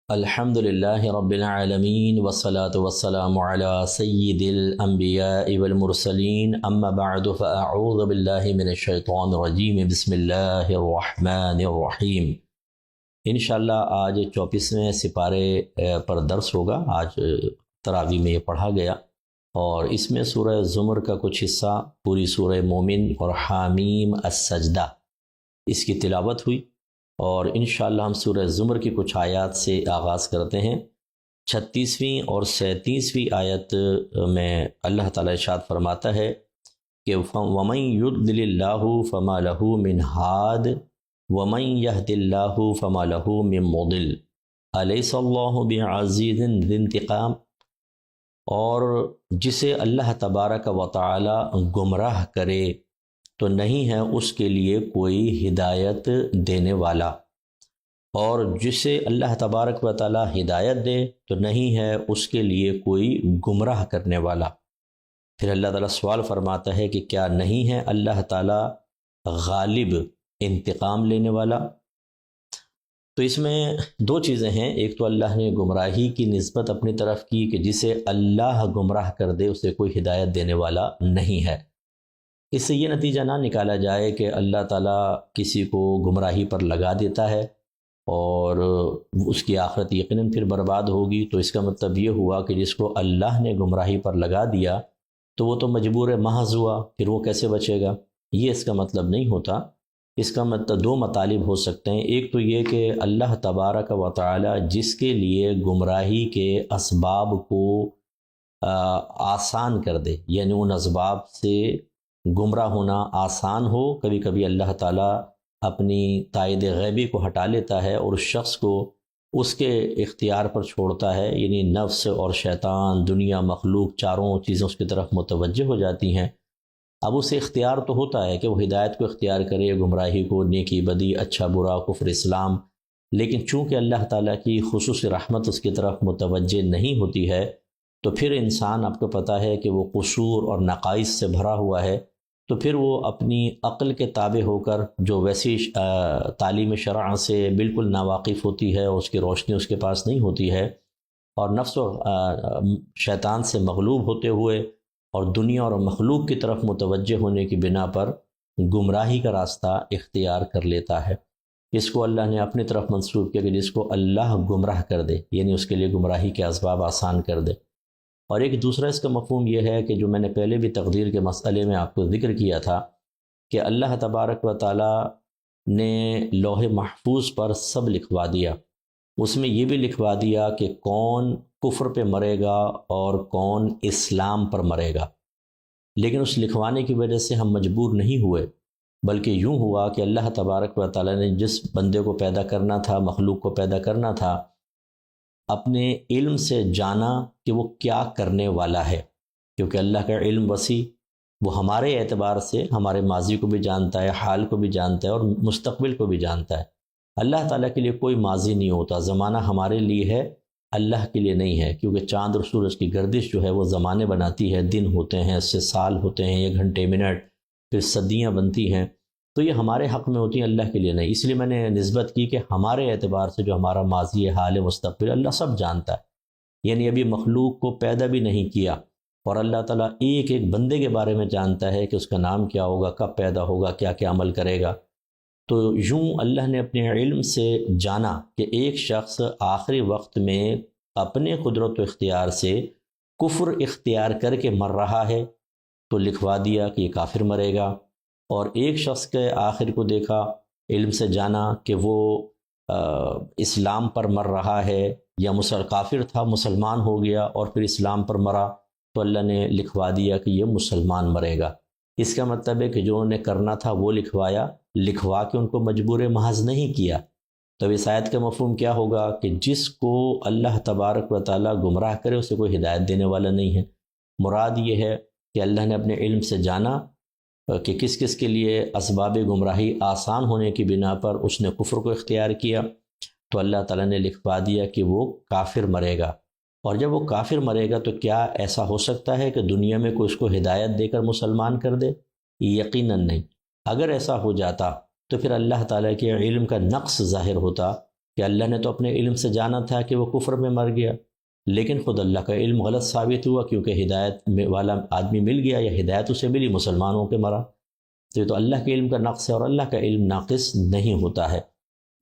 الحمد للہ رب العالمین والصلاة والسلام علی سید الانبیاء والمرسلین اما بعد فاعوذ باللہ من الشیطان الرجیم بسم اللہ الرحمن الرحیم۔ انشاءاللہ آج 24ویں سپارے پر درس ہوگا۔ آج تراویح میں یہ پڑھا گیا اور اس میں سورہ زمر کا کچھ حصہ، پوری سورہ مومن اور حامیم السجدہ اس کی تلاوت ہوئی، اور انشاءاللہ ہم سورہ زمر کی کچھ آیات سے آغاز کرتے ہیں۔ 36ویں اور 37ویں آیت میں اللہ تعالیٰ ارشاد فرماتا ہے کہ وَمَن يُضْلِلِ اللَّهُ فَمَا لَهُ مِنْ هَادٍ وَمَن يَهْدِ اللَّهُ فَمَا لَهُ مِن مُضِلٍّ أَلَيْسَ اللَّهُ بِعَزِيزٍ ذِي انتقام۔ اور جسے اللہ تبارک و تعالی گمراہ کرے تو نہیں ہے اس کے لیے کوئی ہدایت دینے والا، اور جسے اللہ تبارک و تعالی ہدایت دے تو نہیں ہے اس کے لیے کوئی گمراہ کرنے والا۔ پھر اللہ تعالیٰ سوال فرماتا ہے کہ کیا نہیں ہے اللہ تعالیٰ غالب، انتقام لینے والا؟ تو اس میں دو چیزیں ہیں۔ ایک تو اللہ نے گمراہی کی نسبت اپنی طرف کی کہ جسے اللہ گمراہ کر دے اسے کوئی ہدایت دینے والا نہیں ہے۔ اس سے یہ نتیجہ نہ نکالا جائے کہ اللہ تعالیٰ کسی کو گمراہی پر لگا دیتا ہے اور اس کی آخرت یقیناً پھر برباد ہوگی۔ تو اس کا مطلب یہ ہوا کہ جس کو اللہ نے گمراہی پر لگا دیا تو وہ تو مجبور محض ہوا، پھر وہ کیسے بچے گا؟ یہ اس کا مطلب نہیں ہوتا۔ اس کا مطلب دو مطالب ہو سکتے ہیں۔ ایک تو یہ کہ اللہ تبارک و تعالی جس کے لیے گمراہی کے اسباب کو آسان کر دے، یعنی ان اسباب سے گمراہ ہونا آسان ہو۔ کبھی کبھی اللہ تعالیٰ اپنی تائید غیبی کو ہٹا لیتا ہے اور اس شخص کو اس کے اختیار پر چھوڑتا ہے، یعنی نفس اور شیطان، دنیا، مخلوق، چاروں چیزیں اس کی طرف متوجہ ہو جاتی ہیں۔ اب اسے اختیار تو ہوتا ہے کہ وہ ہدایت کو اختیار کرے، گمراہی کو، نیکی بدی، اچھا برا، کفر اسلام، لیکن چونکہ اللہ تعالیٰ کی خصوصی رحمت اس کی طرف متوجہ نہیں ہوتی ہے تو پھر انسان، آپ کو پتہ ہے کہ وہ قصور اور نقائص سے بھرا ہوا ہے، تو پھر وہ اپنی عقل کے تابع ہو کر، جو ویسی تعلیم شرع سے بالکل ناواقف ہوتی ہے اور اس کی روشنی اس کے پاس نہیں ہوتی ہے، اور نفس و شیطان سے مغلوب ہوتے ہوئے اور دنیا اور مخلوق کی طرف متوجہ ہونے کی بنا پر گمراہی کا راستہ اختیار کر لیتا ہے۔ اس کو اللہ نے اپنی طرف منسوب کیا کہ جس کو اللہ گمراہ کر دے، یعنی اس کے لیے گمراہی کے اسباب آسان کر دے۔ اور ایک دوسرا اس کا مفہوم یہ ہے کہ جو میں نے پہلے بھی تقدیر کے مسئلے میں آپ کو ذکر کیا تھا کہ اللہ تبارک و تعالی نے لوح محفوظ پر سب لکھوا دیا۔ اس میں یہ بھی لکھوا دیا کہ کون کفر پہ مرے گا اور کون اسلام پر مرے گا، لیکن اس لکھوانے کی وجہ سے ہم مجبور نہیں ہوئے، بلکہ یوں ہوا کہ اللہ تبارک و تعالی نے جس بندے کو پیدا کرنا تھا، مخلوق کو پیدا کرنا تھا، اپنے علم سے جانا کہ وہ کیا کرنے والا ہے، کیونکہ اللہ کا علم وسیع، وہ ہمارے اعتبار سے ہمارے ماضی کو بھی جانتا ہے، حال کو بھی جانتا ہے اور مستقبل کو بھی جانتا ہے۔ اللہ تعالیٰ کے لیے کوئی ماضی نہیں ہوتا، زمانہ ہمارے لیے ہے، اللہ کے لیے نہیں ہے، کیونکہ چاند اور سورج کی گردش جو ہے وہ زمانے بناتی ہے، دن ہوتے ہیں، اس سے سال ہوتے ہیں، یہ گھنٹے، منٹ، پھر صدیاں بنتی ہیں، تو یہ ہمارے حق میں ہوتی ہیں، اللہ کے لیے نہیں۔ اس لیے میں نے نسبت کی کہ ہمارے اعتبار سے جو ہمارا ماضی ہے، حال، مستقبل، اللہ سب جانتا ہے۔ یعنی ابھی مخلوق کو پیدا بھی نہیں کیا اور اللہ تعالیٰ ایک ایک بندے کے بارے میں جانتا ہے کہ اس کا نام کیا ہوگا، کب پیدا ہوگا، کیا کیا عمل کرے گا۔ تو یوں اللہ نے اپنے علم سے جانا کہ ایک شخص آخری وقت میں اپنے قدرت و اختیار سے کفر اختیار کر کے مر رہا ہے تو لکھوا دیا کہ یہ کافر مرے گا، اور ایک شخص کے آخر کو دیکھا، علم سے جانا کہ وہ اسلام پر مر رہا ہے، یا کافر تھا مسلمان ہو گیا اور پھر اسلام پر مرا، تو اللہ نے لکھوا دیا کہ یہ مسلمان مرے گا۔ اس کا مطلب ہے کہ جو انہیں کرنا تھا وہ لکھوایا، لکھوا کے ان کو مجبور محض نہیں کیا۔ تو اس آیت کا مفہوم کیا ہوگا کہ جس کو اللہ تبارک و تعالی گمراہ کرے اسے کوئی ہدایت دینے والا نہیں ہے۔ مراد یہ ہے کہ اللہ نے اپنے علم سے جانا کہ کس کس کے لیے اسباب گمراہی آسان ہونے کی بنا پر اس نے کفر کو اختیار کیا، تو اللہ تعالیٰ نے لکھوا دیا کہ وہ کافر مرے گا۔ اور جب وہ کافر مرے گا تو کیا ایسا ہو سکتا ہے کہ دنیا میں کوئی اس کو ہدایت دے کر مسلمان کر دے؟ یقیناً نہیں۔ اگر ایسا ہو جاتا تو پھر اللہ تعالیٰ کے علم کا نقص ظاہر ہوتا کہ اللہ نے تو اپنے علم سے جانا تھا کہ وہ کفر میں مر گیا، لیکن خود اللہ کا علم غلط ثابت ہوا کیونکہ ہدایت والا آدمی مل گیا یا ہدایت اسے ملی، مسلمانوں کے مرا۔ تو یہ تو اللہ کے علم کا نقص ہے، اور اللہ کا علم ناقص نہیں ہوتا ہے۔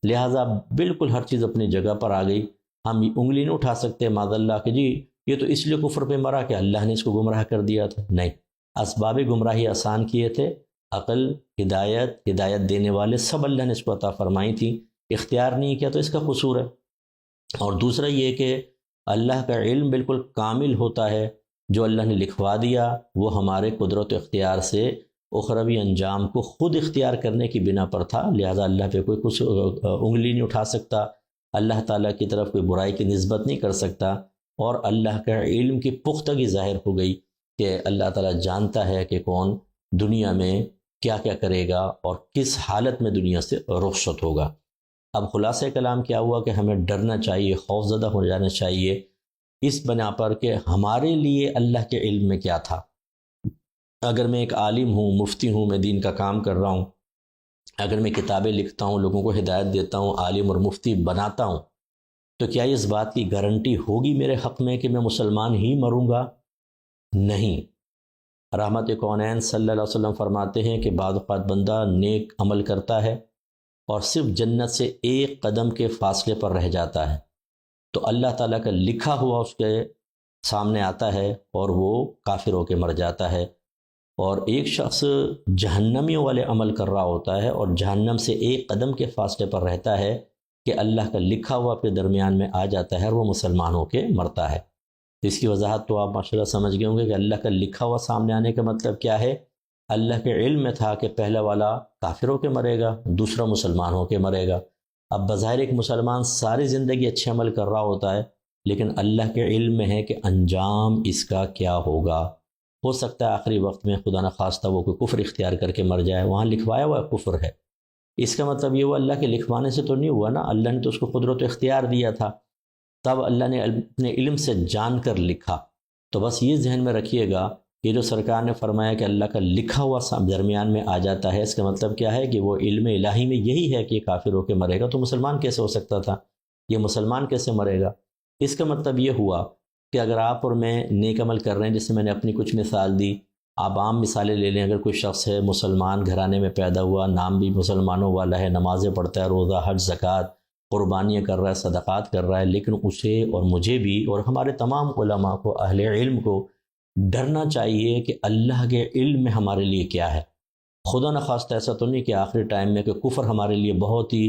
لہٰذا بالکل ہر چیز اپنی جگہ پر آ گئی۔ ہم انگلی نہیں اٹھا سکتے معاذ اللہ کہ جی یہ تو اس لیے کفر پہ مرا کہ اللہ نے اس کو گمراہ کر دیا تھا۔ نہیں، اسباب گمراہی آسان کیے تھے، عقل، ہدایت دینے والے سب اللہ نے اس کو عطا فرمائی تھی، اختیار نہیں کیا تو اس کا قصور ہے۔ اور دوسرا یہ کہ اللہ کا علم بالکل کامل ہوتا ہے، جو اللہ نے لکھوا دیا وہ ہمارے قدرت و اختیار سے اخروی انجام کو خود اختیار کرنے کی بنا پر تھا، لہذا اللہ پہ کوئی کچھ انگلی نہیں اٹھا سکتا، اللہ تعالیٰ کی طرف کوئی برائی کی نسبت نہیں کر سکتا، اور اللہ کا علم کی پختگی ظاہر ہو گئی کہ اللہ تعالیٰ جانتا ہے کہ کون دنیا میں کیا کیا کرے گا اور کس حالت میں دنیا سے رخصت ہوگا۔ اب خلاصہ کلام کیا ہوا کہ ہمیں ڈرنا چاہیے، خوفزدہ ہو جانا چاہیے اس بنا پر کہ ہمارے لیے اللہ کے علم میں کیا تھا۔ اگر میں ایک عالم ہوں، مفتی ہوں، میں دین کا کام کر رہا ہوں، اگر میں کتابیں لکھتا ہوں، لوگوں کو ہدایت دیتا ہوں، عالم اور مفتی بناتا ہوں، تو کیا اس بات کی گارنٹی ہوگی میرے حق میں کہ میں مسلمان ہی مروں گا؟ نہیں۔ رحمت کونین صلی اللہ علیہ وسلم فرماتے ہیں کہ بعض اوقات بندہ نیک عمل کرتا ہے اور صرف جنت سے ایک قدم کے فاصلے پر رہ جاتا ہے، تو اللہ تعالیٰ کا لکھا ہوا اس کے سامنے آتا ہے اور وہ کافر ہو کے مر جاتا ہے۔ اور ایک شخص جہنمیوں والے عمل کر رہا ہوتا ہے اور جہنم سے ایک قدم کے فاصلے پر رہتا ہے کہ اللہ کا لکھا ہوا اپنے درمیان میں آ جاتا ہے اور وہ مسلمان ہو کے مرتا ہے۔ اس کی وضاحت تو آپ ماشاءاللہ سمجھ گئے ہوں گے کہ اللہ کا لکھا ہوا سامنے آنے کا مطلب کیا ہے۔ اللہ کے علم میں تھا کہ پہلا والا کافر ہو کے مرے گا، دوسرا مسلمان ہو کے مرے گا۔ اب بظاہر ایک مسلمان ساری زندگی اچھے عمل کر رہا ہوتا ہے، لیکن اللہ کے علم میں ہے کہ انجام اس کا کیا ہوگا۔ ہو سکتا ہے آخری وقت میں خدا نخواستہ وہ کوئی کفر اختیار کر کے مر جائے، وہاں لکھوایا ہوا کفر ہے۔ اس کا مطلب یہ ہوا اللہ کے لکھوانے سے تو نہیں ہوا نا، اللہ نے تو اس کو قدرت و اختیار دیا تھا، تب اللہ نے اپنے علم سے جان کر لکھا۔ تو بس یہ ذہن میں رکھیے گا کہ جو سرکار نے فرمایا کہ اللہ کا لکھا ہوا درمیان میں آ جاتا ہے، اس کا مطلب کیا ہے کہ وہ علم الہی میں یہی ہے کہ یہ کافر ہو کے مرے گا، تو مسلمان کیسے ہو سکتا تھا؟ یہ مسلمان کیسے مرے گا؟ اس کا مطلب یہ ہوا کہ اگر آپ اور میں نیک عمل کر رہے ہیں، جس سے میں نے اپنی کچھ مثال دی، آپ عام مثالیں لے لیں۔ اگر کوئی شخص ہے مسلمان گھرانے میں پیدا ہوا، نام بھی مسلمانوں والا ہے، نمازیں پڑھتا ہے، روزہ، حج، زکوٰۃ، قربانیاں کر رہا ہے، صدقات کر رہا ہے، لیکن اسے اور مجھے بھی اور ہمارے تمام علماء کو، اہل علم کو ڈرنا چاہیے کہ اللہ کے علم میں ہمارے لیے کیا ہے۔ خدا نخواستہ ایسا تو نہیں کہ آخری ٹائم میں کہ کفر ہمارے لیے بہت ہی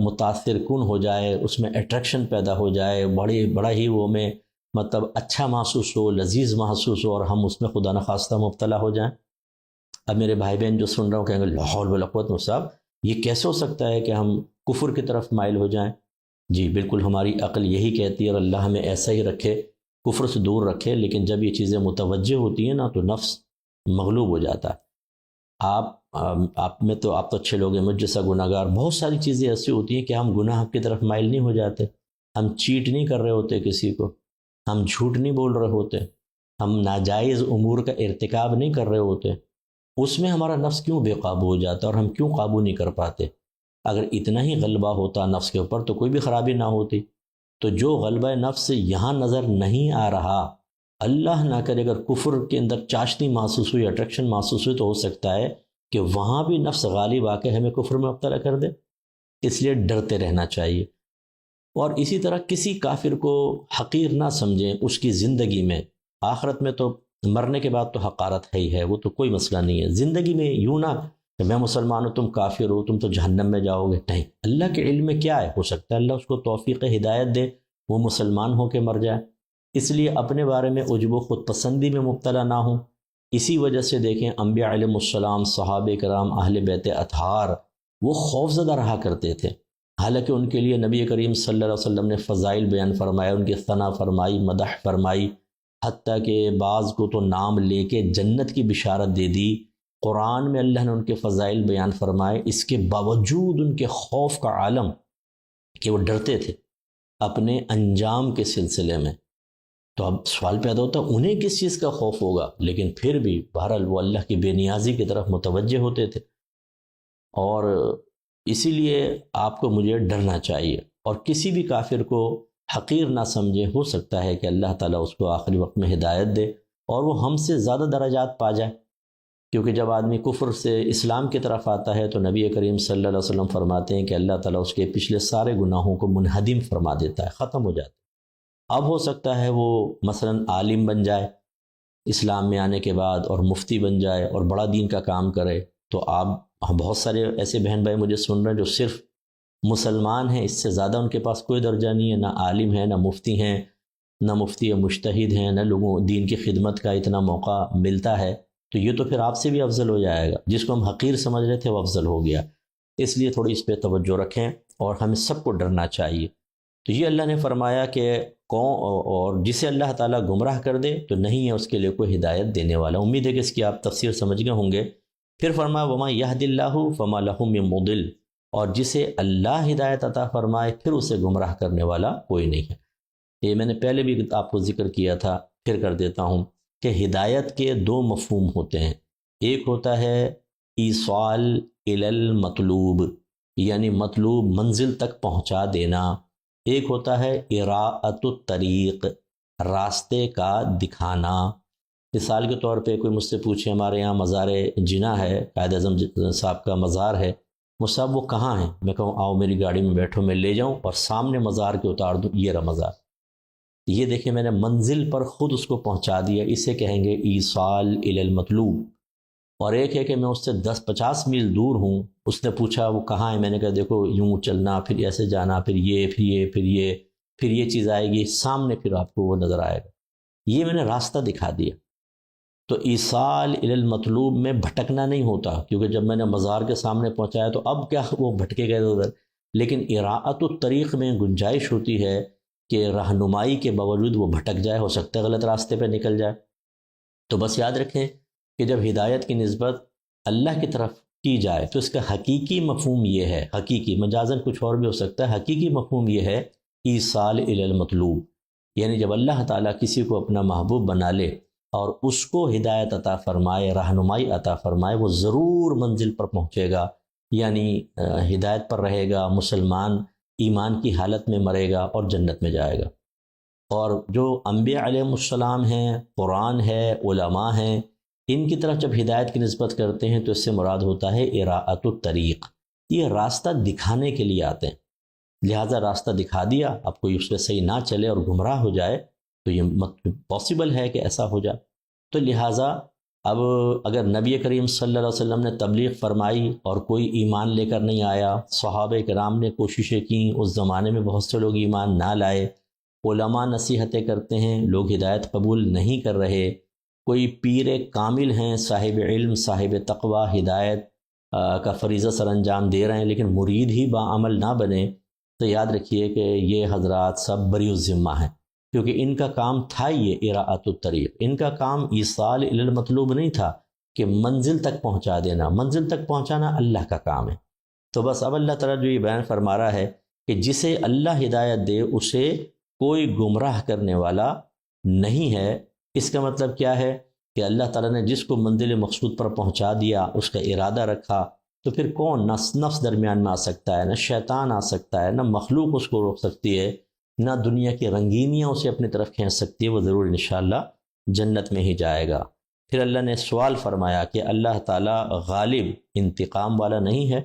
متاثر کن ہو جائے، اس میں اٹریکشن پیدا ہو جائے، بڑا ہی وہ میں مطلب اچھا محسوس ہو، لذیذ محسوس ہو، اور ہم اس میں خدا نخواستہ مبتلا ہو جائیں۔ اب میرے بھائی بہن جو سن رہا ہوں کہیں گے لا حول ولا قوت صاحب، یہ کیسے ہو سکتا ہے کہ ہم کفر کی طرف مائل ہو جائیں؟ جی بالکل، ہماری عقل یہی کہتی ہے، اور اللہ ہمیں ایسا ہی رکھے، کفر سے دور رکھے، لیکن جب یہ چیزیں متوجہ ہوتی ہیں نا تو نفس مغلوب ہو جاتا ہے۔ آپ میں تو آپ تو اچھے لوگ ہیں، مجھ جیسا گناہ گار، بہت ساری چیزیں ایسی ہوتی ہیں کہ ہم گناہ کی طرف مائل نہیں ہو جاتے، ہم چیٹ نہیں کر رہے ہوتے کسی کو، ہم جھوٹ نہیں بول رہے ہوتے، ہم ناجائز امور کا ارتکاب نہیں کر رہے ہوتے، اس میں ہمارا نفس کیوں بے قابو ہو جاتا ہے اور ہم کیوں قابو نہیں کر پاتے؟ اگر اتنا ہی غلبہ ہوتا نفس کے اوپر تو کوئی بھی خرابی نہ ہوتی۔ تو جو غلبہ نفس یہاں نظر نہیں آ رہا، اللہ نہ کرے اگر کفر کے اندر چاشنی محسوس ہوئی، اٹریکشن محسوس ہوئی، تو ہو سکتا ہے کہ وہاں بھی نفس غالب آ کے ہمیں کفر میں مبتلا کر دے۔ اس لیے ڈرتے رہنا چاہیے، اور اسی طرح کسی کافر کو حقیر نہ سمجھیں اس کی زندگی میں۔ آخرت میں تو مرنے کے بعد تو حقارت ہے ہی ہے، وہ تو کوئی مسئلہ نہیں ہے۔ زندگی میں یوں نہ کہ میں مسلمان ہوں، تم کافر ہو، تم تو جہنم میں جاؤ گے، نہیں۔ اللہ کے علم میں کیا ہے، ہو سکتا ہے اللہ اس کو توفیق ہدایت دے، وہ مسلمان ہو کے مر جائے۔ اس لیے اپنے بارے میں عجب و خود پسندی میں مبتلا نہ ہوں۔ اسی وجہ سے دیکھیں انبیاء علیہ السلام، صحابہ کرام، اہل بیت اطہار، وہ خوف زدہ رہا کرتے تھے، حالانکہ ان کے لیے نبی کریم صلی اللہ علیہ وسلم نے فضائل بیان فرمائے، ان کی ثنا فرمائی، مدح فرمائی، حتیٰ کہ بعض کو تو نام لے کے جنت کی بشارت دے دی۔ قرآن میں اللہ نے ان کے فضائل بیان فرمائے، اس کے باوجود ان کے خوف کا عالم کہ وہ ڈرتے تھے اپنے انجام کے سلسلے میں۔ تو اب سوال پیدا ہوتا ہے انہیں کس چیز کا خوف ہوگا، لیکن پھر بھی بہرحال وہ اللہ کی بے نیازی کی طرف متوجہ ہوتے تھے، اور اسی لیے آپ کو مجھے ڈرنا چاہیے۔ اور کسی بھی کافر کو حقیر نہ سمجھے. ہو سکتا ہے کہ اللہ تعالیٰ اس کو آخری وقت میں ہدایت دے اور وہ ہم سے زیادہ درجات پا جائے، کیونکہ جب آدمی کفر سے اسلام کی طرف آتا ہے تو نبی کریم صلی اللہ علیہ وسلم فرماتے ہیں کہ اللہ تعالیٰ اس کے پچھلے سارے گناہوں کو منہدم فرما دیتا ہے، ختم ہو جاتا ہے. اب ہو سکتا ہے وہ مثلا عالم بن جائے اسلام میں آنے کے بعد، اور مفتی بن جائے اور بڑا دین کا کام کرے. تو آپ بہت سارے ایسے بہن بھائی مجھے سن رہے ہیں جو صرف مسلمان ہیں، اس سے زیادہ ان کے پاس کوئی درجہ نہیں ہے، نہ عالم ہے، نہ مفتی ہیں، نہ مفتی مجتہد ہیں، نہ لوگوں دین کی خدمت کا اتنا موقع ملتا ہے. تو یہ تو پھر آپ سے بھی افضل ہو جائے گا. جس کو ہم حقیر سمجھ رہے تھے وہ افضل ہو گیا. اس لیے تھوڑی اس پہ توجہ رکھیں اور ہمیں سب کو ڈرنا چاہیے. تو یہ اللہ نے فرمایا کہ اور جسے اللہ تعالیٰ گمراہ کر دے تو نہیں ہے اس کے لیے کوئی ہدایت دینے والا. امید ہے کہ اس کی آپ تفسیر سمجھ گئے ہوں گے. پھر فرمایا وما یہد اللہ فما لہ من مضل، اور جسے اللہ ہدایت عطا فرمائے پھر اسے گمراہ کرنے والا کوئی نہیں ہے. یہ میں نے پہلے بھی آپ کو ذکر کیا تھا، پھر کر دیتا ہوں کہ ہدایت کے دو مفہوم ہوتے ہیں. ایک ہوتا ہے ایصال الی المطلوب، یعنی مطلوب منزل تک پہنچا دینا. ایک ہوتا ہے اراءۃ الطریق، راستے کا دکھانا. مثال کے طور پہ کوئی مجھ سے پوچھے ہمارے یہاں مزار جنا ہے، قائد اعظم صاحب کا مزار ہے، مجھ صاحب وہ کہاں ہیں؟ میں کہوں آؤ میری گاڑی میں بیٹھو، میں لے جاؤں اور سامنے مزار کے اتار دوں، یہ رہا مزار. یہ دیکھیں میں نے منزل پر خود اس کو پہنچا دیا، اسے کہیں گے ایصال الی المطلوب. اور ایک ہے کہ میں اس سے 10-50 میل دور ہوں، اس نے پوچھا وہ کہاں ہے، میں نے کہا دیکھو یوں چلنا، پھر ایسے جانا، پھر یہ چیز آئے گی سامنے، پھر آپ کو وہ نظر آئے گا. یہ میں نے راستہ دکھا دیا. تو ایصال الی المطلوب میں بھٹکنا نہیں ہوتا، کیونکہ جب میں نے مزار کے سامنے پہنچایا تو اب کیا وہ بھٹکے گئے ادھر. لیکن اراءۃ الطریق میں گنجائش ہوتی ہے کہ رہنمائی کے باوجود وہ بھٹک جائے، ہو سکتا ہے غلط راستے پہ نکل جائے. تو بس یاد رکھیں کہ جب ہدایت کی نسبت اللہ کی طرف کی جائے تو اس کا حقیقی مفہوم یہ ہے، حقیقی مجازن کچھ اور بھی ہو سکتا ہے، حقیقی مفہوم یہ ہے ایصال الی المطلوب. یعنی جب اللہ تعالیٰ کسی کو اپنا محبوب بنا لے اور اس کو ہدایت عطا فرمائے، رہنمائی عطا فرمائے، وہ ضرور منزل پر پہنچے گا، یعنی ہدایت پر رہے گا، مسلمان ایمان کی حالت میں مرے گا اور جنت میں جائے گا. اور جو انبیاء علیہ السلام ہیں، قرآن ہے، علماء ہیں، ان کی طرف جب ہدایت کی نسبت کرتے ہیں تو اس سے مراد ہوتا ہے اراءۃ الطریق. یہ راستہ دکھانے کے لیے آتے ہیں، لہٰذا راستہ دکھا دیا، اب کوئی اس پہ صحیح نہ چلے اور گمراہ ہو جائے تو یہ پاسبل ہے کہ ایسا ہو جائے. تو لہٰذا اب اگر نبی کریم صلی اللہ علیہ وسلم نے تبلیغ فرمائی اور کوئی ایمان لے کر نہیں آیا، صحابہ کرام نے کوششیں کیں، اس زمانے میں بہت سے لوگ ایمان نہ لائے، علماء نصیحتیں کرتے ہیں، لوگ ہدایت قبول نہیں کر رہے، کوئی پیر کامل ہیں، صاحب علم، صاحب تقوی، ہدایت کا فریضہ سر انجام دے رہے ہیں، لیکن مرید ہی باعمل نہ بنے، تو یاد رکھیے کہ یہ حضرات سب بری الذمہ ہیں، کیونکہ ان کا کام تھا یہ اراءۃ الطریق. ان کا کام ایصال الی المطلوب نہیں تھا کہ منزل تک پہنچا دینا، منزل تک پہنچانا اللہ کا کام ہے. تو بس اب اللہ تعالیٰ جو یہ بیان فرما رہا ہے کہ جسے اللہ ہدایت دے اسے کوئی گمراہ کرنے والا نہیں ہے. اس کا مطلب کیا ہے کہ اللہ تعالیٰ نے جس کو منزل مقصود پر پہنچا دیا، اس کا ارادہ رکھا، تو پھر کون نفس درمیان میں آ سکتا ہے، نہ شیطان آ سکتا ہے، نہ مخلوق اس کو روک سکتی ہے، نہ دنیا کی رنگینیاں اسے اپنی طرف کھینچ سکتی ہے. وہ ضرور انشاءاللہ جنت میں ہی جائے گا. پھر اللہ نے سوال فرمایا کہ اللہ تعالیٰ غالب انتقام والا نہیں ہے،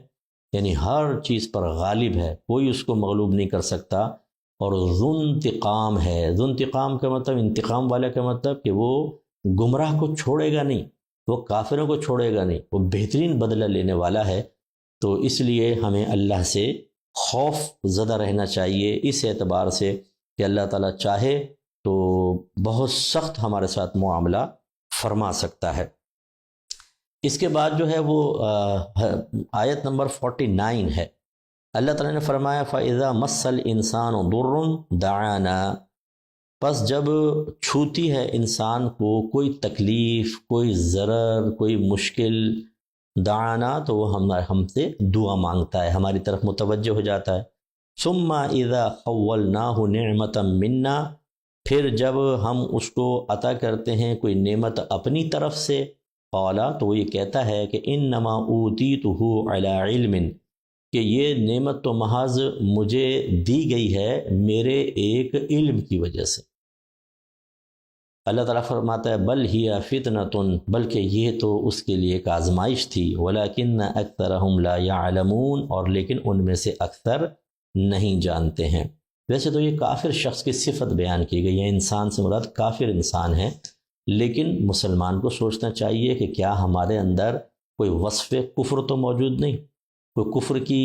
یعنی ہر چیز پر غالب ہے، کوئی اس کو مغلوب نہیں کر سکتا، اور ذو انتقام ہے. ذو انتقام کا مطلب، انتقام والا کا مطلب کہ وہ گمراہ کو چھوڑے گا نہیں، وہ کافروں کو چھوڑے گا نہیں، وہ بہترین بدلہ لینے والا ہے. تو اس لیے ہمیں اللہ سے خوف زدہ رہنا چاہیے، اس اعتبار سے کہ اللہ تعالیٰ چاہے تو بہت سخت ہمارے ساتھ معاملہ فرما سکتا ہے. اس کے بعد جو ہے وہ آیت نمبر 49 ہے. اللہ تعالیٰ نے فرمایا فَإِذَا مَسَّ الْإِنسَانُ ضُرٌّ دَعَانَا، پس جب چھوتی ہے انسان کو کوئی تکلیف، کوئی ضرر، کوئی مشکل، دعانا تو وہ ہم سے دعا مانگتا ہے، ہماری طرف متوجہ ہو جاتا ہے. ثم اذا خولناہ نعمتا منا، پھر جب ہم اس کو عطا کرتے ہیں کوئی نعمت اپنی طرف سے، قالا تو وہ یہ کہتا ہے کہ انما اوتیتہ علی علم، کہ یہ نعمت تو محض مجھے دی گئی ہے میرے ایک علم کی وجہ سے۔ اللہ تعالیٰ فرماتا ہے بل ہی فتنۃ، بلکہ یہ تو اس کے لیے ایک آزمائش تھی، ولکن اکثرہم لا یعلمون، اور لیکن ان میں سے اکثر نہیں جانتے ہیں۔ ویسے تو یہ کافر شخص کی صفت بیان کی گئی ہے، انسان سے مراد کافر انسان ہے، لیکن مسلمان کو سوچنا چاہیے کہ کیا ہمارے اندر کوئی وصف کفر تو موجود نہیں، کوئی کفر کی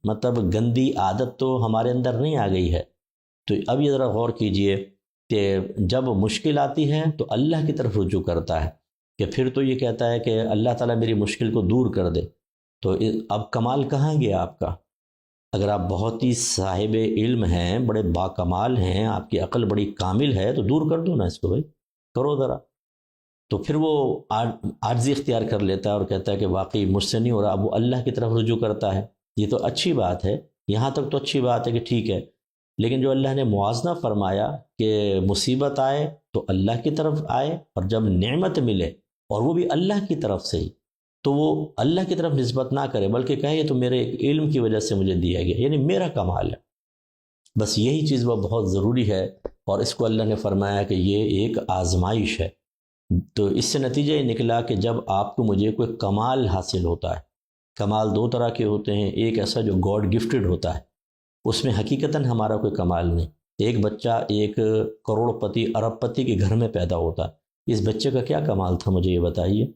مطلب گندی عادت تو ہمارے اندر نہیں آ گئی ہے۔ تو اب یہ ذرا غور کیجئے کہ جب مشکل آتی ہے تو اللہ کی طرف رجوع کرتا ہے، کہ پھر تو یہ کہتا ہے کہ اللہ تعالیٰ میری مشکل کو دور کر دے، تو اب کمال کہاں گیا آپ کا؟ اگر آپ بہت ہی صاحب علم ہیں، بڑے باکمال ہیں، آپ کی عقل بڑی کامل ہے، تو دور کر دو نا اس کو، بھائی کرو ذرا۔ تو پھر وہ عاجزی اختیار کر لیتا ہے اور کہتا ہے کہ واقعی مجھ سے نہیں ہو رہا، اب وہ اللہ کی طرف رجوع کرتا ہے۔ یہ تو اچھی بات ہے، یہاں تک تو اچھی بات ہے کہ ٹھیک ہے، لیکن جو اللہ نے موازنہ فرمایا کہ مصیبت آئے تو اللہ کی طرف آئے، اور جب نعمت ملے اور وہ بھی اللہ کی طرف سے ہی، تو وہ اللہ کی طرف نسبت نہ کرے، بلکہ کہے یہ تو میرے علم کی وجہ سے مجھے دیا گیا، یعنی میرا کمال ہے۔ بس یہی چیز وہ بہت ضروری ہے، اور اس کو اللہ نے فرمایا کہ یہ ایک آزمائش ہے۔ تو اس سے نتیجہ یہ نکلا کہ جب آپ کو مجھے کوئی کمال حاصل ہوتا ہے، کمال دو طرح کے ہوتے ہیں، ایک ایسا جو گاڈ گفٹڈ ہوتا ہے، اس میں حقیقتاً ہمارا کوئی کمال نہیں۔ ایک بچہ ایک کروڑ پتی ارب پتی کے گھر میں پیدا ہوتا ہے، اس بچے کا کیا کمال تھا مجھے یہ بتائیے؟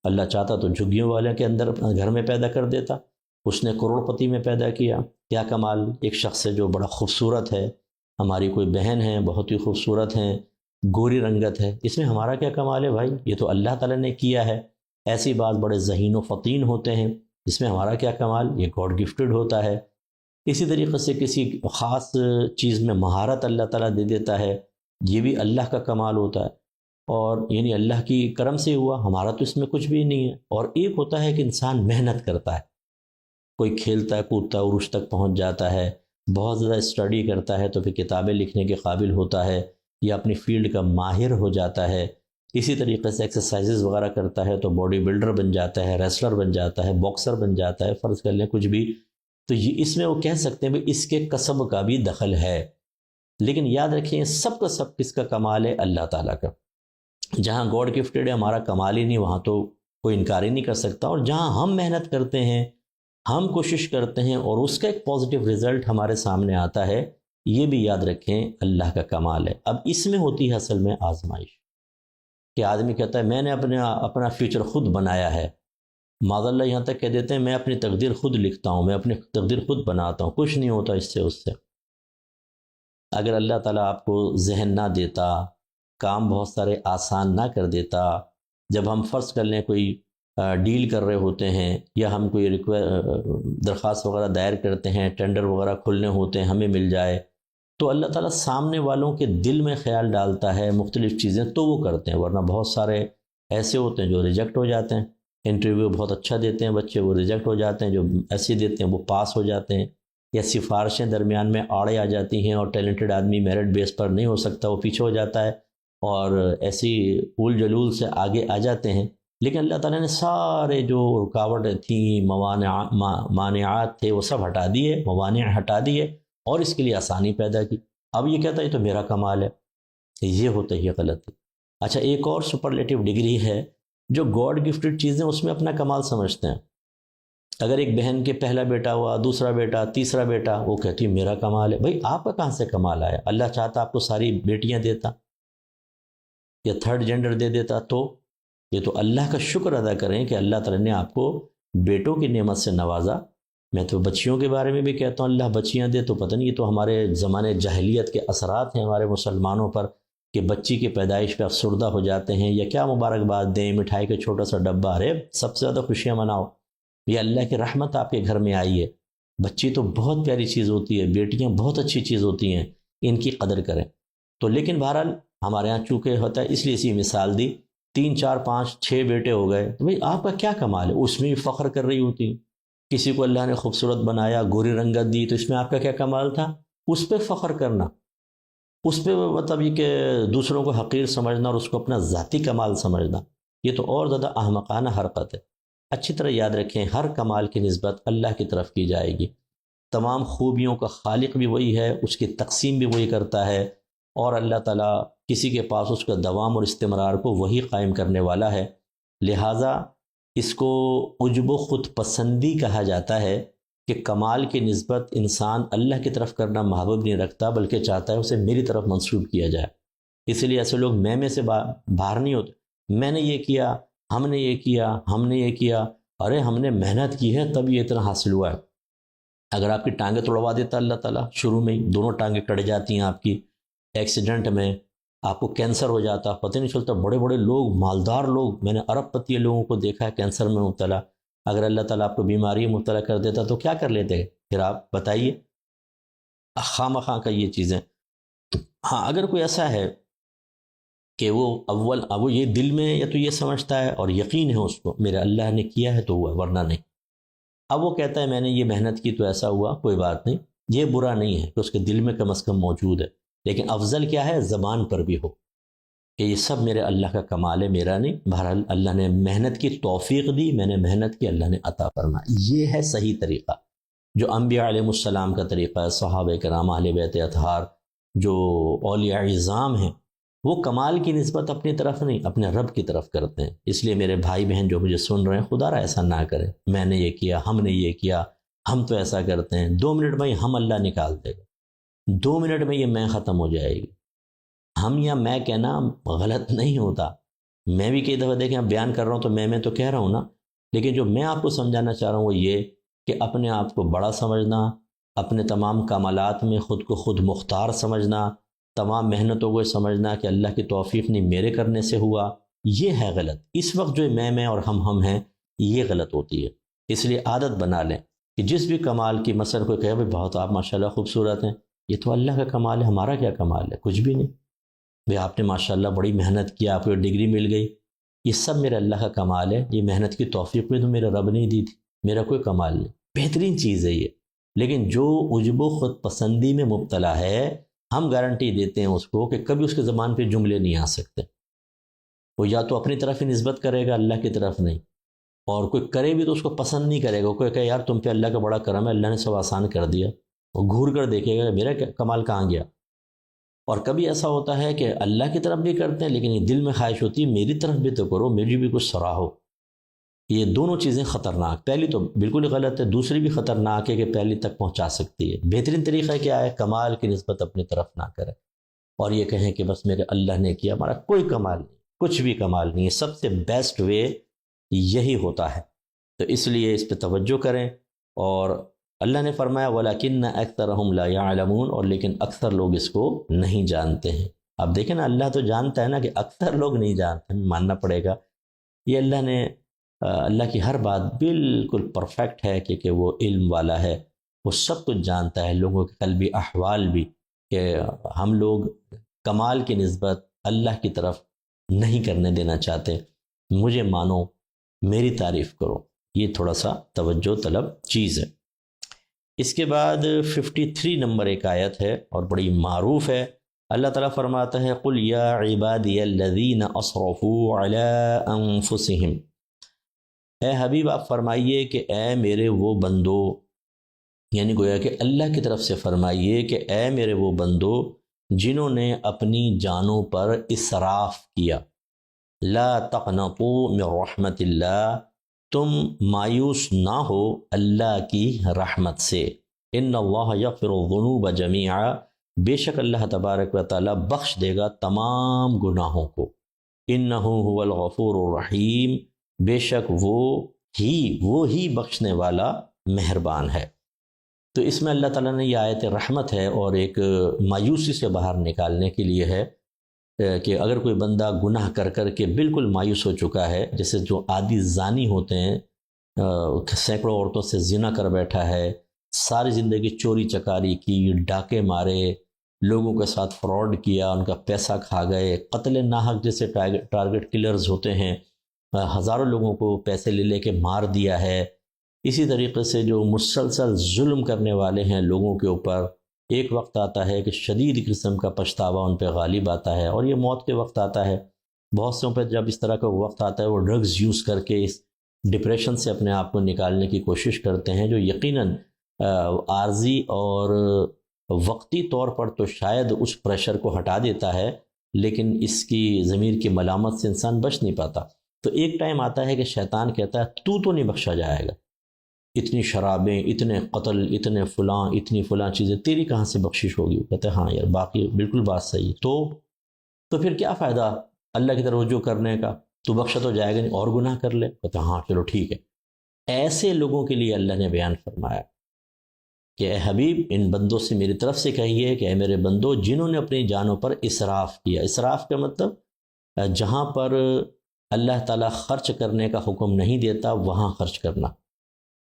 اللہ چاہتا تو جھگیوں والے کے اندر گھر میں پیدا کر دیتا، اس نے کروڑ پتی میں پیدا کیا، کیا کمال؟ ایک شخص سے جو بڑا خوبصورت ہے، ہماری کوئی بہن ہے بہت ہی خوبصورت ہیں، گوری رنگت ہے، اس میں ہمارا کیا کمال ہے بھائی؟ یہ تو اللہ تعالیٰ نے کیا ہے۔ ایسی بات بڑے ذہین و فطین ہوتے ہیں، اس میں ہمارا کیا کمال؟ یہ گاڈ گفٹڈ ہوتا ہے۔ اسی طریقے سے کسی خاص چیز میں مہارت اللہ تعالیٰ دے دیتا ہے، یہ بھی اللہ کا کمال ہوتا ہے، اور یعنی اللہ کی کرم سے ہوا، ہمارا تو اس میں کچھ بھی نہیں ہے۔ اور ایک ہوتا ہے کہ انسان محنت کرتا ہے، کوئی کھیلتا ہے کودتا ہے عروج تک پہنچ جاتا ہے، بہت زیادہ اسٹڈی کرتا ہے تو پھر کتابیں لکھنے کے قابل ہوتا ہے، یا اپنی فیلڈ کا ماہر ہو جاتا ہے۔ اسی طریقے سے ایکسرسائزز وغیرہ کرتا ہے تو باڈی بلڈر بن جاتا ہے، ریسلر بن جاتا ہے، باکسر بن جاتا ہے، فرض کر لیں کچھ بھی، تو یہ اس میں وہ کہہ سکتے ہیں کہ اس کے کسب کا بھی دخل ہے۔ لیکن یاد رکھیں سب کا سب کس کا کمال ہے؟ اللہ تعالیٰ کا۔ جہاں گاڈ گفٹڈ ہے ہمارا کمال ہی نہیں، وہاں تو کوئی انکار ہی نہیں کر سکتا، اور جہاں ہم محنت کرتے ہیں، ہم کوشش کرتے ہیں اور اس کا ایک پازیٹیو رزلٹ ہمارے سامنے آتا ہے، یہ بھی یاد رکھیں اللہ کا کمال ہے۔ اب اس میں ہوتی ہے اصل میں آزمائش، کہ آدمی کہتا ہے میں نے اپنا فیوچر خود بنایا ہے، معاذ اللہ یہاں تک کہہ دیتے ہیں میں اپنی تقدیر خود لکھتا ہوں، میں اپنی تقدیر خود بناتا ہوں، کچھ نہیں ہوتا اس سے۔ اگر اللہ تعالیٰ آپ کو ذہن نہ دیتا، کام بہت سارے آسان نہ کر دیتا، جب ہم فرض کر لیں کوئی ڈیل کر رہے ہوتے ہیں، یا ہم کوئی درخواست وغیرہ دائر کرتے ہیں، ٹینڈر وغیرہ کھلنے ہوتے ہیں، ہمیں مل جائے، تو اللہ تعالیٰ سامنے والوں کے دل میں خیال ڈالتا ہے مختلف چیزیں، تو وہ کرتے ہیں، ورنہ بہت سارے ایسے ہوتے ہیں جو ریجیکٹ ہو جاتے ہیں۔ انٹرویو بہت اچھا دیتے ہیں بچے، وہ ریجیکٹ ہو جاتے ہیں، جو ایسے دیتے ہیں وہ پاس ہو جاتے ہیں، یا سفارشیں درمیان میں آڑے آ جاتی ہیں اور ٹیلنٹڈ آدمی میرٹ بیس پر نہیں ہو سکتا، وہ پیچھے ہو جاتا ہے، اور ایسی اول جلول سے آگے آ جاتے ہیں۔ لیکن اللہ تعالیٰ نے سارے جو رکاوٹیں تھیں، مانعات تھے، وہ سب ہٹا دیے، موانع ہٹا دیے، اور اس کے لیے آسانی پیدا کی۔ اب یہ کہتا ہے یہ تو میرا کمال ہے، یہ ہوتا ہی غلط ہے۔ اچھا، ایک اور سپرلیٹو ڈگری ہے جو گاڈ گفٹڈ چیزیں اس میں اپنا کمال سمجھتے ہیں۔ اگر ایک بہن کے پہلا بیٹا ہوا، دوسرا بیٹا، تیسرا بیٹا، وہ کہتی ہے میرا کمال ہے۔ بھائی آپ کا کہاں سے کمال آیا؟ اللہ چاہتا آپ کو ساری بیٹیاں دیتا یا تھرڈ جینڈر دے دیتا، تو یہ تو اللہ کا شکر ادا کریں کہ اللہ تعالیٰ نے آپ کو بیٹوں کی نعمت سے نوازا۔ میں تو بچیوں کے بارے میں بھی کہتا ہوں اللہ بچیاں دے، تو پتہ نہیں یہ تو ہمارے زمانے جاہلیت کے اثرات ہیں ہمارے مسلمانوں پر، کہ بچی کی پیدائش پہ افسردہ ہو جاتے ہیں، یا کیا مبارکباد دیں، مٹھائی کا چھوٹا سا ڈبہ، ارے سب سے زیادہ خوشیاں مناؤ، یہ اللہ کی رحمت آپ کے گھر میں آئی ہے۔ بچی تو بہت پیاری چیز ہوتی ہے، بیٹیاں بہت اچھی چیز ہوتی ہیں، ان کی قدر کریں۔ تو لیکن بہرحال ہمارے ہاں چونکہ ہوتا ہے، اس لیے اسی مثال دی، 3 4 5 6 بیٹے ہو گئے، تو بھئی آپ کا کیا کمال ہے؟ اس میں بھی فخر کر رہی ہوتی ہیں۔ کسی کو اللہ نے خوبصورت بنایا، گوری رنگت دی، تو اس میں آپ کا کیا کمال تھا؟ اس پہ فخر کرنا، اس پہ مطلب یہ کہ دوسروں کو حقیر سمجھنا اور اس کو اپنا ذاتی کمال سمجھنا، یہ تو اور زیادہ احمقانہ حرکت ہے۔ اچھی طرح یاد رکھیں ہر کمال کی نسبت اللہ کی طرف کی جائے گی۔ تمام خوبیوں کا خالق بھی وہی ہے، اس کی تقسیم بھی وہی کرتا ہے، اور اللہ تعالیٰ کسی کے پاس اس کا دوام اور استمرار کو وہی قائم کرنے والا ہے۔ لہٰذا اس کو عجب و خود پسندی کہا جاتا ہے کہ کمال کی نسبت انسان اللہ کی طرف کرنا محبوب نہیں رکھتا، بلکہ چاہتا ہے اسے میری طرف منسوب کیا جائے۔ اس لیے ایسے لوگ میں سے باہر نہیں ہوتے، میں نے یہ کیا، ہم نے یہ کیا، ہم نے یہ کیا، ارے ہم نے محنت کی ہے تب یہ اتنا حاصل ہوا ہے۔ اگر آپ کی ٹانگیں توڑوا دیتا اللہ تعالیٰ شروع میں ہی، دونوں ٹانگیں کٹ جاتی ہیں آپ کی ایکسیڈنٹ میں، آپ کو کینسر ہو جاتا، پتہ نہیں چلتا، بڑے بڑے لوگ، مالدار لوگ، میں نے ارب پتی لوگوں کو دیکھا ہے کینسر میں مبتلا، اگر اللہ تعالیٰ آپ کو بیماری میں مبتلا کر دیتا تو کیا کر لیتے پھر آپ بتائیے؟ خواہ مخواہ کا یہ چیزیں۔ ہاں اگر کوئی ایسا ہے کہ وہ وہ یہ دل میں یا تو یہ سمجھتا ہے اور یقین ہے اس کو میرا اللہ نے کیا ہے تو ہوا، ورنہ نہیں، اب وہ کہتا ہے میں نے یہ محنت کی تو ایسا ہوا، کوئی بات نہیں، یہ برا نہیں ہے کہ اس کے دل میں کم از کم موجود ہے، لیکن افضل کیا ہے زبان پر بھی ہو کہ یہ سب میرے اللہ کا کمال ہے، میرا نہیں، بہرحال اللہ نے محنت کی توفیق دی، میں نے محنت کی، اللہ نے عطا فرمائی۔ یہ ہے صحیح طریقہ جو انبیاء علیہ السلام کا طریقہ ہے، صحابہ کرام، اہل بیت اطہار، جو اولیاء اعظام ہیں، وہ کمال کی نسبت اپنی طرف نہیں اپنے رب کی طرف کرتے ہیں۔ اس لیے میرے بھائی بہن جو مجھے سن رہے ہیں، خدا را ایسا نہ کریں، میں نے یہ کیا، ہم نے یہ کیا، ہم تو ایسا کرتے ہیں، 2 منٹ میں ہم اللہ نکال دے گا، 2 منٹ میں یہ میں ختم ہو جائے گی۔ ہم یا میں کہنا غلط نہیں ہوتا، میں بھی کئی دفعہ دیکھیں بیان کر رہا ہوں تو میں تو کہہ رہا ہوں نا، لیکن جو میں آپ کو سمجھانا چاہ رہا ہوں وہ یہ کہ اپنے آپ کو بڑا سمجھنا، اپنے تمام کمالات میں خود کو خود مختار سمجھنا، تمام محنتوں کو سمجھنا کہ اللہ کی توفیق نہیں میرے کرنے سے ہوا، یہ ہے غلط۔ اس وقت جو میں اور ہم ہیں، یہ غلط ہوتی ہے۔ اس لیے عادت بنا لیں کہ جس بھی کمال کی مثلا کوئی کہے بھائی بہت آپ ماشاءاللہ خوبصورت ہیں، یہ تو اللہ کا کمال ہے، ہمارا کیا کمال ہے؟ کچھ بھی نہیں بھائی، آپ نے ماشاءاللہ بڑی محنت کیا، آپ کو ڈگری مل گئی، یہ سب میرے اللہ کا کمال ہے، یہ محنت کی توفیق میں تو میرے رب نے دی تھی، میرا کوئی کمال نہیں۔ بہترین چیز ہے یہ، لیکن جو عجب و خود پسندی میں مبتلا ہے، ہم گارنٹی دیتے ہیں اس کو کہ کبھی اس کے زبان پہ جملے نہیں آ سکتے، وہ یا تو اپنی طرف ہی نسبت کرے گا، اللہ کی طرف نہیں، اور کوئی کرے بھی تو اس کو پسند نہیں کرے گا، کوئی کہے یار تم پہ اللہ کا بڑا کرم ہے، اللہ نے سب آسان کر دیا، وہ گھور کر دیکھے گا میرا کمال کہاں گیا۔ اور کبھی ایسا ہوتا ہے کہ اللہ کی طرف بھی کرتے ہیں لیکن یہ دل میں خواہش ہوتی ہے میری طرف بھی تو کرو، میری بھی کچھ سراہو۔ یہ دونوں چیزیں خطرناک، پہلی تو بالکل ہی غلط ہے، دوسری بھی خطرناک ہے کہ پہلی تک پہنچا سکتی ہے۔ بہترین طریقہ کیا ہے؟ کمال کی نسبت اپنی طرف نہ کرے اور یہ کہیں کہ بس میرے اللہ نے کیا، ہمارا کوئی کمال نہیں، کچھ بھی کمال نہیں ہے۔ سب سے بیسٹ وے یہی ہوتا ہے، تو اس لیے اس پہ توجہ کریں۔ اور اللہ نے فرمایا وَلَكِنَّ أَكْثَرَهُمْ لَا يَعْلَمُونَ، اور لیکن اکثر لوگ اس کو نہیں جانتے ہیں۔ اب دیکھیں نا، اللہ تو جانتا ہے نا کہ اکثر لوگ نہیں جانتے، ماننا پڑے گا۔ یہ اللہ نے اللہ کی ہر بات بالکل پرفیکٹ ہے کہ وہ علم والا ہے، وہ سب کچھ جانتا ہے، لوگوں کے قلبی احوال بھی، کہ ہم لوگ کمال کی نسبت اللہ کی طرف نہیں کرنے دینا چاہتے۔ مجھے مانو، میری تعریف کرو، یہ تھوڑا سا توجہ طلب چیز ہے۔ اس کے بعد 53 نمبر ایک آیت ہے اور بڑی معروف ہے۔ اللہ تعالیٰ فرماتا ہے قُلْ يَا عِبَادِيَ الَّذِينَ أَصْرَفُوا عَلَىٰ أَنفُسِهِمْ، اے حبیب آپ فرمائیے کہ اے میرے وہ بندو، یعنی گویا کہ اللہ کی طرف سے فرمائیے کہ اے میرے وہ بندو جنہوں نے اپنی جانوں پر اسراف کیا، لا تقنطوا من رحمت اللہ، تم مایوس نہ ہو اللہ کی رحمت سے، ان اللہ یغفر الذنوب جميعا، بے شک اللہ تبارک و تعالی بخش دے گا تمام گناہوں کو، انہ هو الغفور الرحیم، بے شک وہ ہی بخشنے والا مہربان ہے۔ تو اس میں اللہ تعالیٰ نے یہ آیت رحمت ہے اور ایک مایوسی سے باہر نکالنے کے لیے ہے کہ اگر کوئی بندہ گناہ کر کر کے بالکل مایوس ہو چکا ہے، جیسے جو عادی زانی ہوتے ہیں، سینکڑوں عورتوں سے زنا کر بیٹھا ہے، ساری زندگی چوری چکاری کی، ڈاکے مارے، لوگوں کے ساتھ فراڈ کیا، ان کا پیسہ کھا گئے، قتل ناحق جیسے ٹارگٹ کلرز ہوتے ہیں، ہزاروں لوگوں کو پیسے لے کے مار دیا ہے۔ اسی طریقے سے جو مسلسل ظلم کرنے والے ہیں لوگوں کے اوپر، ایک وقت آتا ہے کہ شدید قسم کا پچھتاوا ان پہ غالب آتا ہے اور یہ موت کے وقت آتا ہے۔ بہت سے پہ جب اس طرح کا وقت آتا ہے وہ ڈرگز یوز کر کے اس ڈپریشن سے اپنے آپ کو نکالنے کی کوشش کرتے ہیں، جو یقیناً عارضی اور وقتی طور پر تو شاید اس پریشر کو ہٹا دیتا ہے، لیکن اس کی ضمیر کی ملامت سے انسان بچ نہیں پاتا۔ تو ایک ٹائم آتا ہے کہ شیطان کہتا ہے تو نہیں بخشا جائے گا، اتنی شرابیں، اتنے قتل، اتنے فلاں، اتنی فلاں چیزیں تیری کہاں سے بخشش ہوگی؟ وہ کہتے ہیں ہاں یار باقی بالکل بات صحیح ہے، تو پھر کیا فائدہ اللہ کی طرف رجوع کرنے کا؟ تو بخشا تو جائے گا نہیں، اور گناہ کر لے۔ کہتے ہیں ہاں چلو ٹھیک ہے۔ ایسے لوگوں کے لیے اللہ نے بیان فرمایا کہ اے حبیب ان بندوں سے میری طرف سے کہیے کہ اے میرے بندو جنہوں نے اپنی جانوں پر اسراف کیا۔ اسراف کا مطلب جہاں پر اللہ تعالیٰ خرچ کرنے کا حکم نہیں دیتا وہاں خرچ کرنا۔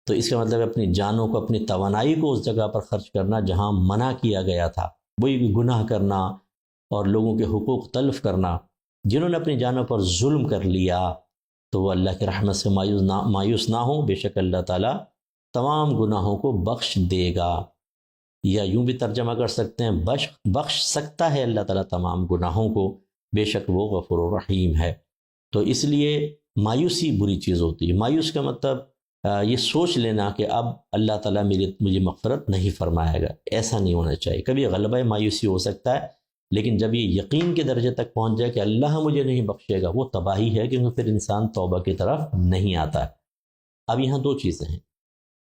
تو اس کا مطلب اپنی جانوں کو، اپنی توانائی کو اس جگہ پر خرچ کرنا جہاں منع کیا گیا تھا، وہی گناہ کرنا اور لوگوں کے حقوق تلف کرنا۔ جنہوں نے اپنی جانوں پر ظلم کر لیا تو وہ اللہ کی رحمت سے مایوس نہ ہوں، بے شک اللہ تعالیٰ تمام گناہوں کو بخش دے گا۔ یا یوں بھی ترجمہ کر سکتے ہیں بخش سکتا ہے اللہ تعالیٰ تمام گناہوں کو، بے شک وہ غفور الرحیم ہے۔ تو اس لیے مایوسی بری چیز ہوتی ہے۔ مایوس کا مطلب یہ سوچ لینا کہ اب اللہ تعالیٰ مجھے مغفرت نہیں فرمائے گا، ایسا نہیں ہونا چاہیے۔ کبھی غلبہ مایوسی ہو سکتا ہے، لیکن جب یہ یقین کے درجے تک پہنچ جائے کہ اللہ مجھے نہیں بخشے گا، وہ تباہی ہے، کیونکہ پھر انسان توبہ کی طرف نہیں آتا ہے۔ اب یہاں دو چیزیں ہیں۔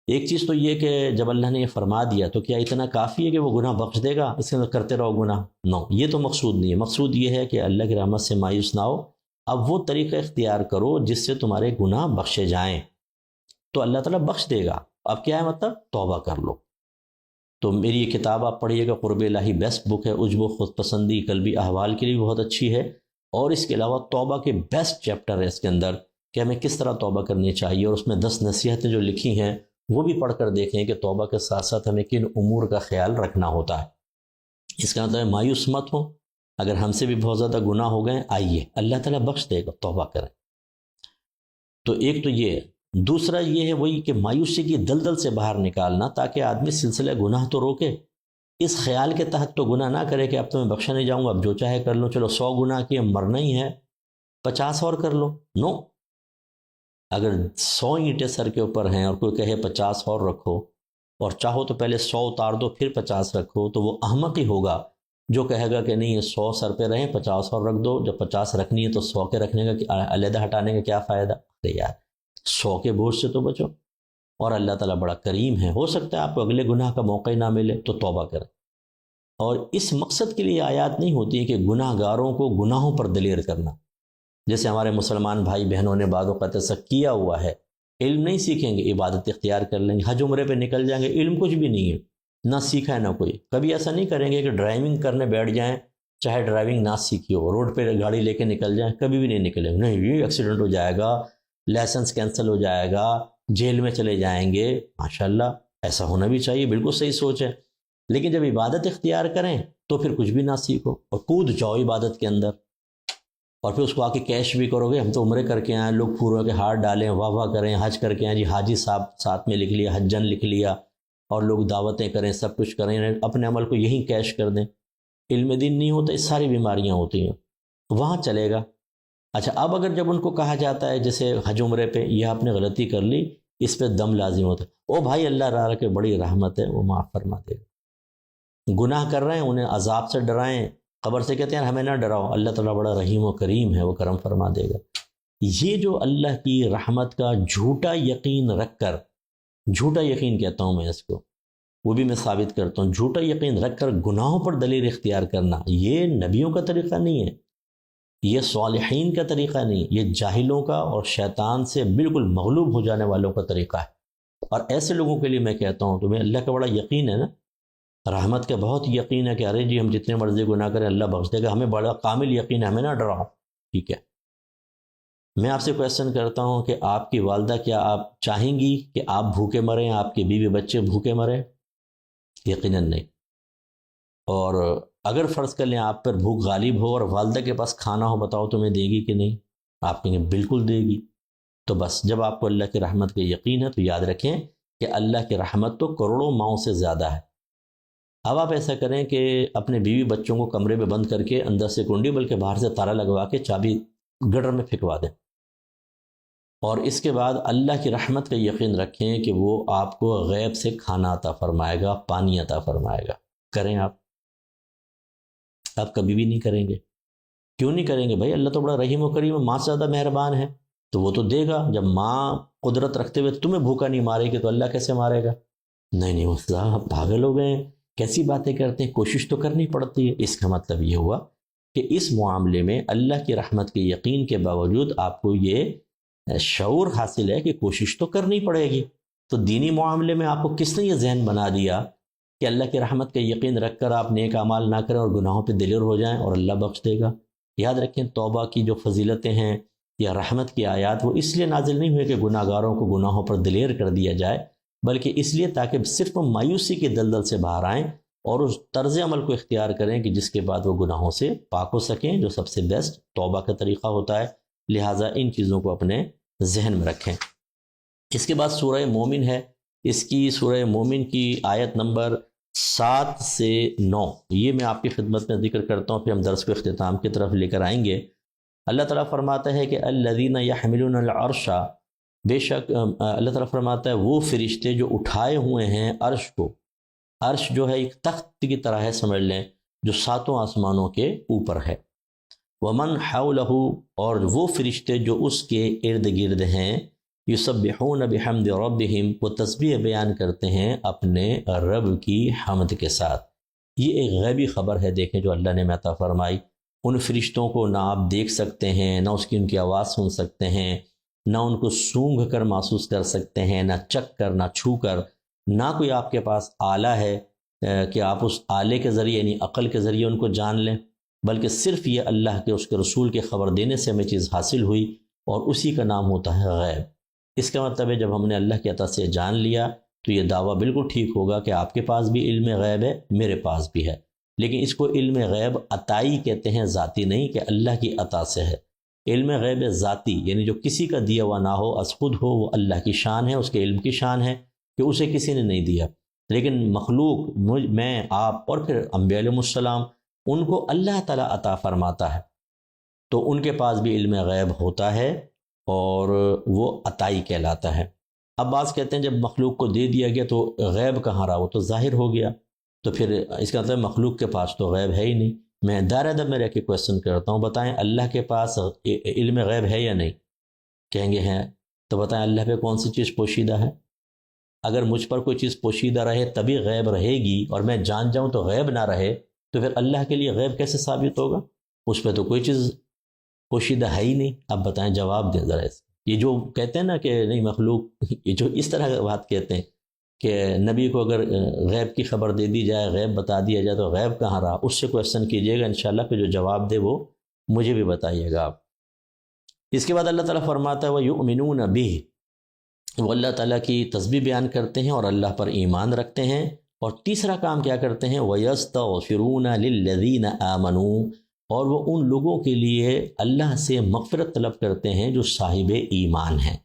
ایک چیز تو یہ کہ جب اللہ نے یہ فرما دیا تو کیا اتنا کافی ہے کہ وہ گناہ بخش دے گا، اس کے اندر کرتے رہو گناہ؟ نو، یہ تو مقصود نہیں ہے۔ مقصود یہ ہے کہ اللہ کی رحمت سے مایوس نہ ہو، اب وہ طریقہ اختیار کرو جس سے تمہارے گناہ بخشے جائیں، تو اللہ تعالیٰ بخش دے گا۔ اب کیا ہے مطلب؟ توبہ کر لو۔ تو میری یہ کتاب آپ پڑھیے گا، قرب الہی بیسٹ بک ہے، عجب و خود پسندی قلبی احوال کے لیے بہت اچھی ہے، اور اس کے علاوہ توبہ کے بیسٹ چیپٹر ہے اس کے اندر کہ ہمیں کس طرح توبہ کرنی چاہیے، اور اس میں 10 نصیحتیں جو لکھی ہیں وہ بھی پڑھ کر دیکھیں کہ توبہ کے ساتھ ساتھ ہمیں کن امور کا خیال رکھنا ہوتا ہے۔ اس کا مطلب مایوس مت ہو، اگر ہم سے بھی بہت زیادہ گناہ ہو گئے آئیے اللہ تعالیٰ بخش دے گا، توبہ کریں۔ تو ایک تو یہ ہے۔ دوسرا یہ ہے وہی کہ مایوسی کی دلدل سے باہر نکالنا، تاکہ آدمی سلسلہ گناہ تو روکے، اس خیال کے تحت تو گناہ نہ کرے کہ اب تو میں بخشا نہیں جاؤں گا، اب جو چاہے کر لو، چلو 100 گناہ کیے مرنا ہی ہے، 50 اور کر لو۔ نو، اگر 100 اینٹیں سر کے اوپر ہیں اور کوئی کہے 50 اور رکھو، اور چاہو تو پہلے 100 اتار دو پھر 50 رکھو، تو وہ احمق ہی ہوگا جو کہے گا کہ نہیں یہ 100 سر پہ رہیں 50 اور رکھ دو، جب 50 رکھنی ہے تو 100 کے رکھنے کا علیحدہ ہٹانے کا کیا فائدہ؟ ارے یار 100 کے بوجھ سے تو بچو۔ اور اللہ تعالیٰ بڑا کریم ہے، ہو سکتا ہے آپ کو اگلے گناہ کا موقع ہی نہ ملے تو توبہ کریں۔ اور اس مقصد کے لیے آیات نہیں ہوتی ہے کہ گناہ گاروں کو گناہوں پر دلیر کرنا، جیسے ہمارے مسلمان بھائی بہنوں نے بعض اوقات ایسا کیا ہوا ہے، علم نہیں سیکھیں گے، عبادت اختیار کر لیں گے، حج عمرے پہ نکل جائیں گے، علم کچھ بھی نہیں ہے، نہ سیکھا ہے نہ کوئی۔ کبھی ایسا نہیں کریں گے کہ ڈرائیونگ کرنے بیٹھ جائیں چاہے ڈرائیونگ نہ سیکھی ہو، روڈ پہ گاڑی لے کے نکل جائیں، کبھی بھی نہیں نکلیں گے، نہیں یہ ایکسیڈنٹ ہو جائے گا، لائسنس کینسل ہو جائے گا، جیل میں چلے جائیں گے۔ ماشاءاللہ ایسا ہونا بھی چاہیے، بالکل صحیح سوچ ہے، لیکن جب عبادت اختیار کریں تو پھر کچھ بھی نہ سیکھو اور کود جاؤ عبادت کے اندر، اور پھر اس کو آ کے کیش بھی کرو گے، ہم تو عمرے کر کے آئیں، لوگ پوروں کے ہاتھ ڈالیں، واہ واہ کریں، حج کر کے آئیں، جی حاجی صاحب ساتھ میں لکھ لیا، حجن لکھ لیا، اور لوگ دعوتیں کریں، سب کچھ کریں، اپنے عمل کو یہیں کیش کر دیں۔ علم دین نہیں ہوتا، اس ساری بیماریاں ہوتی ہیں، وہاں چلے گا۔ اچھا اب اگر جب ان کو کہا جاتا ہے جیسے حج عمرے پہ یہ آپ نے غلطی کر لی، اس پہ دم لازم ہوتا ہے، او بھائی اللہ تعالیٰ کے بڑی رحمت ہے، وہ معاف فرما دے گا۔ گناہ کر رہے ہیں انہیں عذاب سے ڈرائیں، قبر سے کہتے ہیں ہمیں نہ ڈراؤ، اللہ تعالیٰ بڑا رحیم و کریم ہے، وہ کرم فرما دے گا۔ یہ جو اللہ کی رحمت کا جھوٹا یقین رکھ کر، جھوٹا یقین کہتا ہوں میں اس کو، وہ بھی میں ثابت کرتا ہوں، جھوٹا یقین رکھ کر گناہوں پر دلیل اختیار کرنا، یہ نبیوں کا طریقہ نہیں ہے، یہ صالحین کا طریقہ نہیں، یہ جاہلوں کا اور شیطان سے بالکل مغلوب ہو جانے والوں کا طریقہ ہے۔ اور ایسے لوگوں کے لیے میں کہتا ہوں تمہیں اللہ کا بڑا یقین ہے نا، رحمت کا بہت یقین ہے کہ ارے جی ہم جتنے مرضی گناہ کریں اللہ بخش دے گا، ہمیں بڑا کامل یقین ہے، ہمیں نہ ڈراؤ، ٹھیک ہے۔ میں آپ سے کویسچن کرتا ہوں کہ آپ کی والدہ کیا آپ چاہیں گی کہ آپ بھوکے مریں، آپ کے بیوی بچے بھوکے مریں؟ یقیناً نہیں۔ اور اگر فرض کر لیں آپ پر بھوک غالب ہو اور والدہ کے پاس کھانا ہو، بتاؤ تمہیں دے گی کہ نہیں؟ آپ کہیں گے بالکل دے گی۔ تو بس جب آپ کو اللہ کی رحمت کا یقین ہے تو یاد رکھیں کہ اللہ کی رحمت تو کروڑوں ماؤں سے زیادہ ہے۔ اب آپ ایسا کریں کہ اپنے بیوی بچوں کو کمرے میں بند کر کے اندر سے کنڈی بلکہ باہر سے تالا لگوا کے چابی گٹر میں پھینکوا دیں، اور اس کے بعد اللہ کی رحمت کا یقین رکھیں کہ وہ آپ کو غیب سے کھانا عطا فرمائے گا، پانی عطا فرمائے گا۔ کریں آپ کبھی بھی نہیں کریں گے۔ کیوں نہیں کریں گے؟ بھائی اللہ تو بڑا رحیم و کریم، ماں سے زیادہ مہربان ہے، تو وہ تو دے گا۔ جب ماں قدرت رکھتے ہوئے تمہیں بھوکا نہیں مارے گی تو اللہ کیسے مارے گا؟ نہیں وہ صاحب پاگل ہو گئے ہیں، کیسی باتیں کرتے ہیں، کوشش تو کرنی پڑتی ہے۔ اس کا مطلب یہ ہوا کہ اس معاملے میں اللہ کی رحمت کے یقین کے باوجود آپ کو یہ شعور حاصل ہے کہ کوشش تو کرنی پڑے گی۔ تو دینی معاملے میں آپ کو کس نے یہ ذہن بنا دیا کہ اللہ کی رحمت کا یقین رکھ کر آپ نیک اعمال نہ کریں اور گناہوں پہ دلیر ہو جائیں اور اللہ بخش دے گا؟ یاد رکھیں، توبہ کی جو فضیلتیں ہیں یا رحمت کی آیات، وہ اس لیے نازل نہیں ہوئے کہ گناہ گاروں کو گناہوں پر دلیر کر دیا جائے، بلکہ اس لیے تاکہ صرف مایوسی کے دلدل سے باہر آئیں اور اس طرز عمل کو اختیار کریں کہ جس کے بعد وہ گناہوں سے پاک ہو سکیں، جو سب سے بیسٹ توبہ کا طریقہ ہوتا ہے۔ لہٰذا ان چیزوں کو اپنے ذہن میں رکھیں۔ اس کے بعد سورہ مومن ہے، اس کی سورہ مومن کی آیت نمبر 7 سے 9 یہ میں آپ کی خدمت میں ذکر کرتا ہوں، پھر ہم درس کو اختتام کی طرف لے کر آئیں گے۔ اللہ تعالیٰ فرماتا ہے کہ الذین یحملون العرش، بے شک اللہ تعالیٰ فرماتا ہے وہ فرشتے جو اٹھائے ہوئے ہیں عرش کو۔ عرش جو ہے ایک تخت کی طرح ہے، سمجھ لیں، جو 7 آسمانوں کے اوپر ہے۔ ومن حولہ، اور وہ فرشتے جو اس کے ارد گرد ہیں، یسبحون بحمد ربہم، وہ تسبیح بیان کرتے ہیں اپنے رب کی حمد کے ساتھ۔ یہ ایک غیبی خبر ہے، دیکھیں، جو اللہ نے عطا فرمائی۔ ان فرشتوں کو نہ آپ دیکھ سکتے ہیں، نہ اس کی ان کی آواز سن سکتے ہیں، نہ ان کو سونگھ کر محسوس کر سکتے ہیں، نہ چکھ کر، نہ چھو کر، نہ کوئی آپ کے پاس آلہ ہے کہ آپ اس آلے کے ذریعے یعنی عقل کے ذریعے ان کو جان لیں، بلکہ صرف یہ اللہ کے اس کے رسول کے خبر دینے سے ہمیں چیز حاصل ہوئی، اور اسی کا نام ہوتا ہے غیب۔ اس کا مطلب ہے جب ہم نے اللہ کی عطا سے جان لیا تو یہ دعویٰ بالکل ٹھیک ہوگا کہ آپ کے پاس بھی علم غیب ہے، میرے پاس بھی ہے، لیکن اس کو علم غیب عطائی کہتے ہیں، ذاتی نہیں کہ اللہ کی عطا سے ہے۔ علم غیب ذاتی یعنی جو کسی کا دیا ہوا نہ ہو، از خود ہو، وہ اللہ کی شان ہے، اس کے علم کی شان ہے کہ اسے کسی نے نہیں دیا۔ لیکن مخلوق، میں، آپ اور پھر انبیاء علیہ السلام، ان کو اللہ تعالیٰ عطا فرماتا ہے، تو ان کے پاس بھی علم غیب ہوتا ہے اور وہ عطائی کہلاتا ہے۔ اب بعض کہتے ہیں جب مخلوق کو دے دیا گیا تو غیب کہاں رہا، وہ تو ظاہر ہو گیا، تو پھر اس کا مطلب مخلوق کے پاس تو غیب ہے ہی نہیں۔ میں دائرہ ادب میں رہ کے کویسچن کرتا ہوں، بتائیں اللہ کے پاس علم غیب ہے یا نہیں؟ کہیں گے ہیں، تو بتائیں اللہ پہ کون سی چیز پوشیدہ ہے؟ اگر مجھ پر کوئی چیز پوشیدہ رہے تبھی غیب رہے گی، اور میں جان جاؤں تو غیب نہ رہے، تو پھر اللہ کے لیے غیب کیسے ثابت ہوگا؟ اس پہ تو کوئی چیز پوشیدہ ہے ہی نہیں۔ اب بتائیں، جواب دیں ذرا اس۔ یہ جو کہتے ہیں نا کہ نہیں مخلوق، یہ جو اس طرح بات کہتے ہیں کہ نبی کو اگر غیب کی خبر دے دی جائے، غیب بتا دیا جائے تو غیب کہاں رہا، اس سے کویسچن کیجیے گا انشاءاللہ، پھر جو جواب دے وہ مجھے بھی بتائیے گا آپ۔ اس کے بعد اللہ تعالیٰ فرماتا ہے وَيُؤْمِنُونَ بِهِ، وہ اللہ تعالیٰ کی تسبیح بیان کرتے ہیں اور اللہ پر ایمان رکھتے ہیں۔ اور تیسرا کام کیا کرتے ہیں؟ وَيَسْتَغْفِرُونَ لِلَّذِينَ آمَنُوا، اور وہ ان لوگوں کے لیے اللہ سے مغفرت طلب کرتے ہیں جو صاحب ایمان ہیں،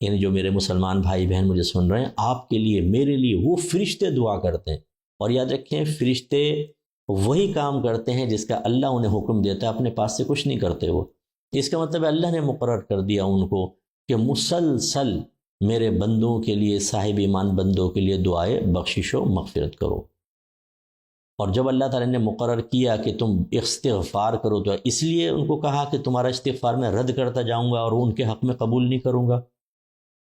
یعنی جو میرے مسلمان بھائی بہن مجھے سن رہے ہیں، آپ کے لیے، میرے لیے وہ فرشتے دعا کرتے ہیں۔ اور یاد رکھیں، فرشتے وہی کام کرتے ہیں جس کا اللہ انہیں حکم دیتا ہے، اپنے پاس سے کچھ نہیں کرتے وہ۔ اس کا مطلب ہے اللہ نے مقرر کر دیا ان کو کہ مسلسل میرے بندوں کے لیے، صاحب ایمان بندوں کے لیے دعائے بخشش و مغفرت کرو۔ اور جب اللہ تعالیٰ نے مقرر کیا کہ تم استغفار کرو، تو اس لیے ان کو کہا کہ تمہارا استغفار میں رد کرتا جاؤں گا اور ان کے حق میں قبول نہیں کروں گا۔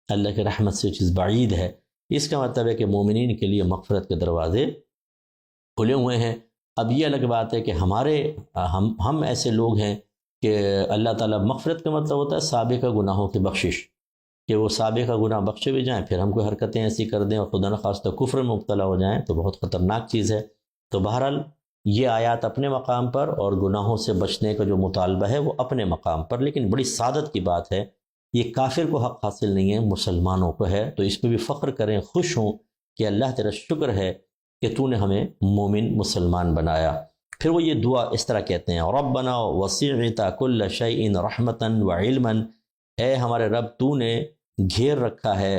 اللہ کے رحمت سے چیز بعید ہے۔ اس کا مطلب ہے کہ مومنین کے لیے مغفرت کے دروازے کھلے ہوئے ہیں۔ اب یہ الگ بات ہے کہ ہم ایسے لوگ ہیں کہ اللہ تعالیٰ، مغفرت کا مطلب ہوتا ہے سابقہ گناہوں کی بخشش، کہ وہ سابقہ گناہ بخشے بھی جائیں، پھر ہم کوئی حرکتیں ایسی کر دیں اور خدا نخواستہ کفر میں مبتلا ہو جائیں تو بہت خطرناک چیز ہے۔ تو بہرحال یہ آیات اپنے مقام پر، اور گناہوں سے بچنے کا جو مطالبہ ہے وہ اپنے مقام پر، لیکن بڑی سعادت کی بات ہے، یہ کافر کو حق حاصل نہیں ہے، مسلمانوں کو ہے۔ تو اس پہ بھی فخر کریں، خوش ہوں کہ اللہ تیرا شکر ہے کہ تو نے ہمیں مومن مسلمان بنایا۔ پھر وہ یہ دعا اس طرح کہتے ہیں، ربنا وسعت کل شیء رحمتا وعلما، اے ہمارے رب، تو نے گھیر رکھا ہے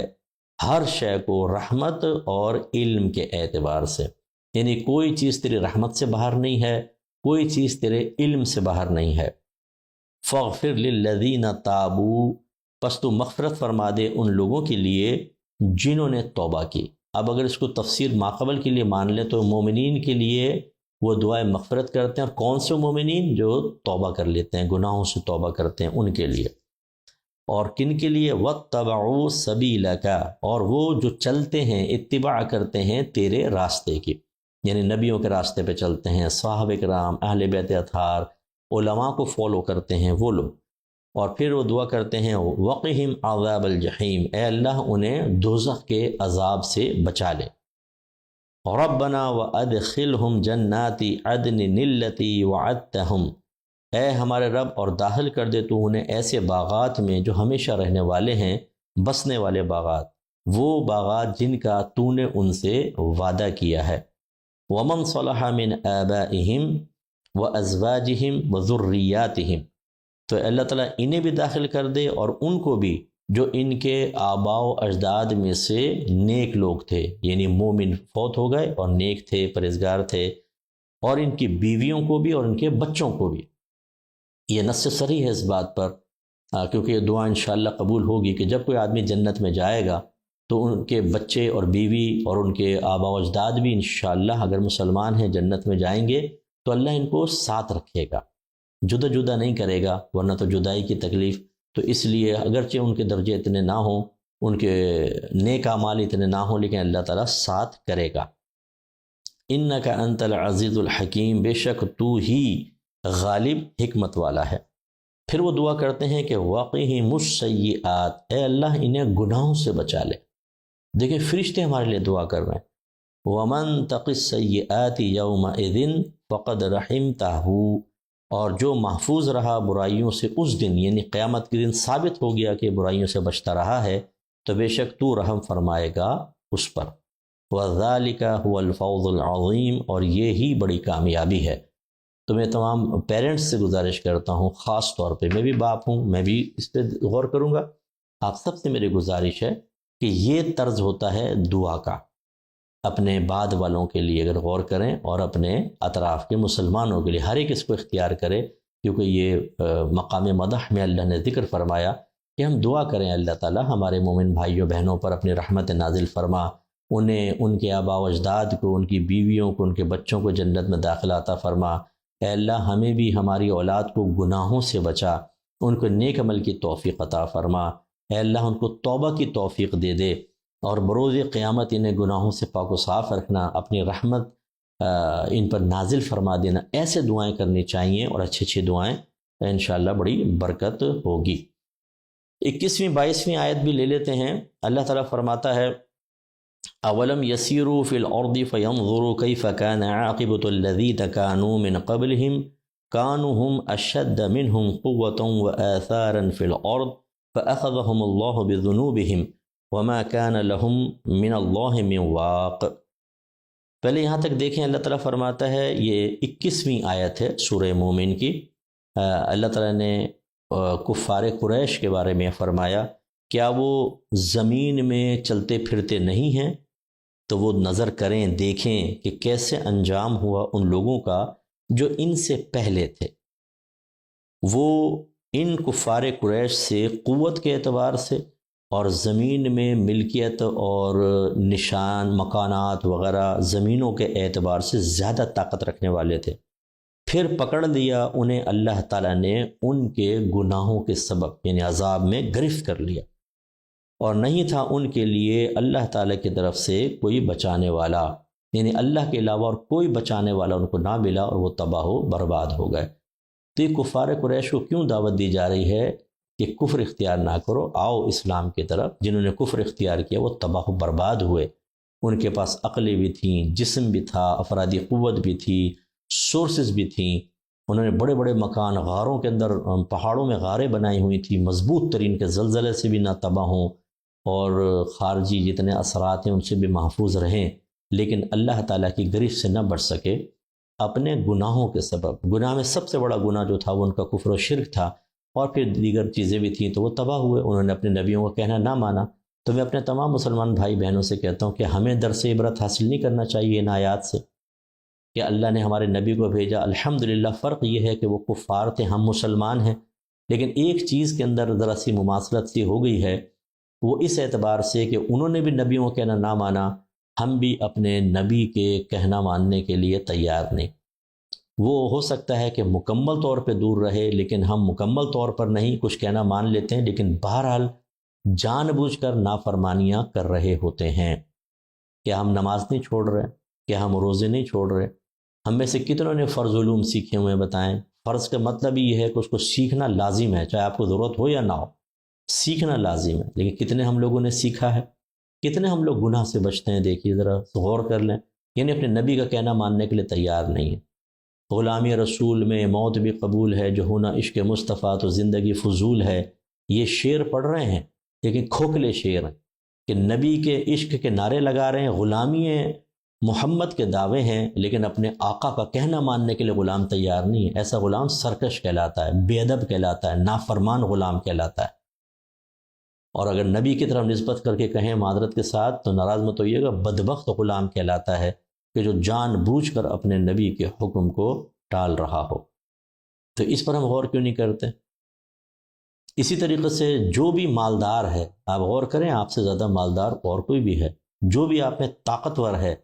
ہر شے کو رحمت اور علم کے اعتبار سے، یعنی کوئی چیز تیری رحمت سے باہر نہیں ہے، کوئی چیز تیرے علم سے باہر نہیں ہے۔ فاغفر للذین تابوا، پس تو مغفرت فرما دے ان لوگوں کے لیے جنہوں نے توبہ کی۔ اب اگر اس کو تفسیر ماقبل کے لیے مان لیں تو مومنین کے لیے وہ دعائیں مغفرت کرتے ہیں، اور کون سے مومنین؟ جو توبہ کر لیتے ہیں، گناہوں سے توبہ کرتے ہیں، ان کے لیے۔ اور کن کے لیے؟ وَاتَّبَعُوا سَبِيلَكَ، اور وہ جو چلتے ہیں، اتباع کرتے ہیں تیرے راستے کی، یعنی نبیوں کے راستے پہ چلتے ہیں، صحابہ کرام، اہل بیت اطہار، علماء کو فالو کرتے ہیں وہ لوگ۔ اور پھر وہ دعا کرتے ہیں وَقِهِمْ عَذَابَ الْجَحِيمِ، اے اللہ انہیں دوزخ کے عذاب سے بچا لے۔ رَبَّنَا وَأَدْخِلْهُمْ جَنَّاتِ عَدْنٍ الَّتِي وَعَدتَّهُمْ، اے ہمارے رب اور داخل کر دے تو انہیں ایسے باغات میں جو ہمیشہ رہنے والے ہیں، بسنے والے باغات، وہ باغات جن کا تو نے ان سے وعدہ کیا ہے۔ وَمَنْ صَلَحَ مِنْ آبَائِهِمْ وَأَزْوَاجِهِمْ وَذُرِّيَّاتِهِمْ، تو اللہ تعالیٰ انہیں بھی داخل کر دے اور ان کو بھی جو ان کے آباء و اجداد میں سے نیک لوگ تھے، یعنی مومن فوت ہو گئے اور نیک تھے، پرہیزگار تھے، اور ان کی بیویوں کو بھی اور ان کے بچوں کو بھی۔ یہ نص صریح ہے اس بات پر، کیونکہ یہ دعا انشاءاللہ قبول ہوگی کہ جب کوئی آدمی جنت میں جائے گا تو ان کے بچے اور بیوی اور ان کے آباء و اجداد بھی انشاءاللہ اگر مسلمان ہیں جنت میں جائیں گے تو اللہ ان کو ساتھ رکھے گا، جدا جدا نہیں کرے گا، ورنہ تو جدائی کی تکلیف۔ تو اس لیے اگرچہ ان کے درجے اتنے نہ ہوں، ان کے نیک اعمال اتنے نہ ہوں، لیکن اللہ تعالیٰ ساتھ کرے گا۔ انک انت العزیز الحکیم، بے شک تو ہی غالب حکمت والا ہے۔ پھر وہ دعا کرتے ہیں کہ وقہم السیئات، اے اللہ انہیں گناہوں سے بچا لے۔ دیکھیں فرشتے ہمارے لیے دعا کر رہے ہیں۔ ومن تق السیئات یومئذ فقد رحمتہ، اور جو محفوظ رہا برائیوں سے اس دن، یعنی قیامت کے دن ثابت ہو گیا کہ برائیوں سے بچتا رہا ہے، تو بے شک تو رحم فرمائے گا اس پر۔ وَذَلِكَ هُوَ الْفَوْزُ الْعَظِيمُ، اور یہی بڑی کامیابی ہے۔ تو میں تمام پیرنٹس سے گزارش کرتا ہوں، خاص طور پہ میں بھی باپ ہوں، میں بھی اس پہ غور کروں گا، آپ سب سے میری گزارش ہے کہ یہ طرز ہوتا ہے دعا کا، اپنے بعد والوں کے لیے اگر غور کریں، اور اپنے اطراف کے مسلمانوں کے لیے ہر ایک اس کو اختیار کرے، کیونکہ یہ مقام مدح میں اللہ نے ذکر فرمایا کہ ہم دعا کریں اللہ تعالیٰ ہمارے مومن بھائیوں بہنوں پر اپنی رحمت نازل فرما، انہیں، ان کے آباء و اجداد کو، ان کی بیویوں کو، ان کے بچوں کو جنت میں داخلہ عطا فرما۔ اے اللہ ہمیں بھی ہماری اولاد کو گناہوں سے بچا، ان کو نیک عمل کی توفیق عطا فرما۔ اے اللہ ان کو توبہ کی توفیق دے دے، اور بروز قیامت انہیں گناہوں سے پاک و صاف رکھنا، اپنی رحمت ان پر نازل فرما دینا۔ ایسے دعائیں کرنی چاہیے، اور اچھی اچھی دعائیں، انشاءاللہ بڑی برکت ہوگی۔ 21ویں 22ویں آیت بھی لے لیتے ہیں۔ اللہ تعالیٰ فرماتا ہے اولم یسیروا فی الارض فینظروا کیف کان عاقبۃ الذین کانوا من قبلہم کانوا هم اشد منهم قوة وآثارا فی الارض فاخذهم اللہ بذنوبہم وما كان لهم من اللہ من واق۔ پہلے یہاں تک دیکھیں، اللہ تعالیٰ فرماتا ہے، یہ 21ویں آیت ہے سورہ مومن کی۔ اللہ تعالیٰ نے کفار قریش کے بارے میں فرمایا، کیا وہ زمین میں چلتے پھرتے نہیں ہیں؟ تو وہ نظر کریں، دیکھیں کہ کیسے انجام ہوا ان لوگوں کا جو ان سے پہلے تھے۔ وہ ان کفار قریش سے قوت کے اعتبار سے اور زمین میں ملکیت اور نشان، مکانات وغیرہ زمینوں کے اعتبار سے زیادہ طاقت رکھنے والے تھے۔ پھر پکڑ لیا انہیں اللہ تعالیٰ نے ان کے گناہوں کے سبب، یعنی عذاب میں گرفت کر لیا، اور نہیں تھا ان کے لیے اللہ تعالیٰ کی طرف سے کوئی بچانے والا، یعنی اللہ کے علاوہ اور کوئی بچانے والا ان کو نہ ملا، اور وہ تباہ و برباد ہو گئے۔ تو یہ کفار قریش کو کیوں دعوت دی جا رہی ہے کہ کفر اختیار نہ کرو، آؤ اسلام کی طرف؟ جنہوں نے کفر اختیار کیا وہ تباہ و برباد ہوئے۔ ان کے پاس عقلیں بھی تھیں، جسم بھی تھا، افرادی قوت بھی تھی، سورسز بھی تھیں، انہوں نے بڑے بڑے مکان، غاروں کے اندر، پہاڑوں میں غاریں بنائی ہوئی تھیں، مضبوط ترین، کے زلزلے سے بھی نہ تباہ ہوں اور خارجی جتنے اثرات ہیں ان سے بھی محفوظ رہیں، لیکن اللہ تعالیٰ کی گرفت سے نہ بچ سکے اپنے گناہوں کے سبب۔ گناہ میں سب سے بڑا گناہ جو تھا وہ ان کا کفر و شرک تھا، اور پھر دیگر چیزیں بھی تھیں، تو وہ تباہ ہوئے، انہوں نے اپنے نبیوں کا کہنا نہ مانا۔ تو میں اپنے تمام مسلمان بھائی بہنوں سے کہتا ہوں کہ ہمیں درس عبرت حاصل نہیں کرنا چاہیے ان آیات سے کہ اللہ نے ہمارے نبی کو بھیجا۔ الحمدللہ، فرق یہ ہے کہ وہ کفار تھے، ہم مسلمان ہیں، لیکن ایک چیز کے اندر ذرا سی مماثلت سی ہو گئی ہے، وہ اس اعتبار سے کہ انہوں نے بھی نبیوں کا کہنا نہ مانا، ہم بھی اپنے نبی کے کہنا ماننے کے لیے تیار نہیں۔ وہ ہو سکتا ہے کہ مکمل طور پہ دور رہے، لیکن ہم مکمل طور پر نہیں، کچھ کہنا مان لیتے ہیں، لیکن بہرحال جان بوجھ کر نافرمانیاں کر رہے ہوتے ہیں۔ کہ ہم نماز نہیں چھوڑ رہے، کہ ہم روزے نہیں چھوڑ رہے۔ ہم میں سے کتنوں نے فرض علوم سیکھے ہوئے بتائیں؟ فرض کا مطلب یہ ہے کہ اس کو سیکھنا لازم ہے، چاہے آپ کو ضرورت ہو یا نہ ہو، سیکھنا لازم ہے۔ لیکن کتنے ہم لوگوں نے سیکھا ہے؟ کتنے ہم لوگ گناہ سے بچتے ہیں؟ دیکھیے ذرا غور کر لیں، یعنی اپنے نبی کا کہنا ماننے کے لیے تیار نہیں ہے۔ غلامی رسول میں موت بھی قبول ہے، جو ہونا عشق مصطفیٰ تو زندگی فضول ہے۔ یہ شعر پڑھ رہے ہیں، لیکن کھوکھلے شعر ہیں کہ نبی کے عشق کے نعرے لگا رہے ہیں، غلامی محمد کے دعوے ہیں، لیکن اپنے آقا کا کہنا ماننے کے لیے غلام تیار نہیں ہے۔ ایسا غلام سرکش کہلاتا ہے، بے ادب کہلاتا ہے، نافرمان غلام کہلاتا ہے۔ اور اگر نبی کی طرف نسبت کر کے کہیں معذرت کے ساتھ تو ناراض مت ہوئیے گا، بدبخت غلام کہلاتا ہے کہ جو جان بوجھ کر اپنے نبی کے حکم کو ٹال رہا ہو۔ تو اس پر ہم غور کیوں نہیں کرتے؟ اسی طریقے سے جو بھی مالدار ہے، آپ غور کریں، آپ سے زیادہ مالدار اور کوئی بھی ہے، جو بھی آپ میں طاقتور ہے،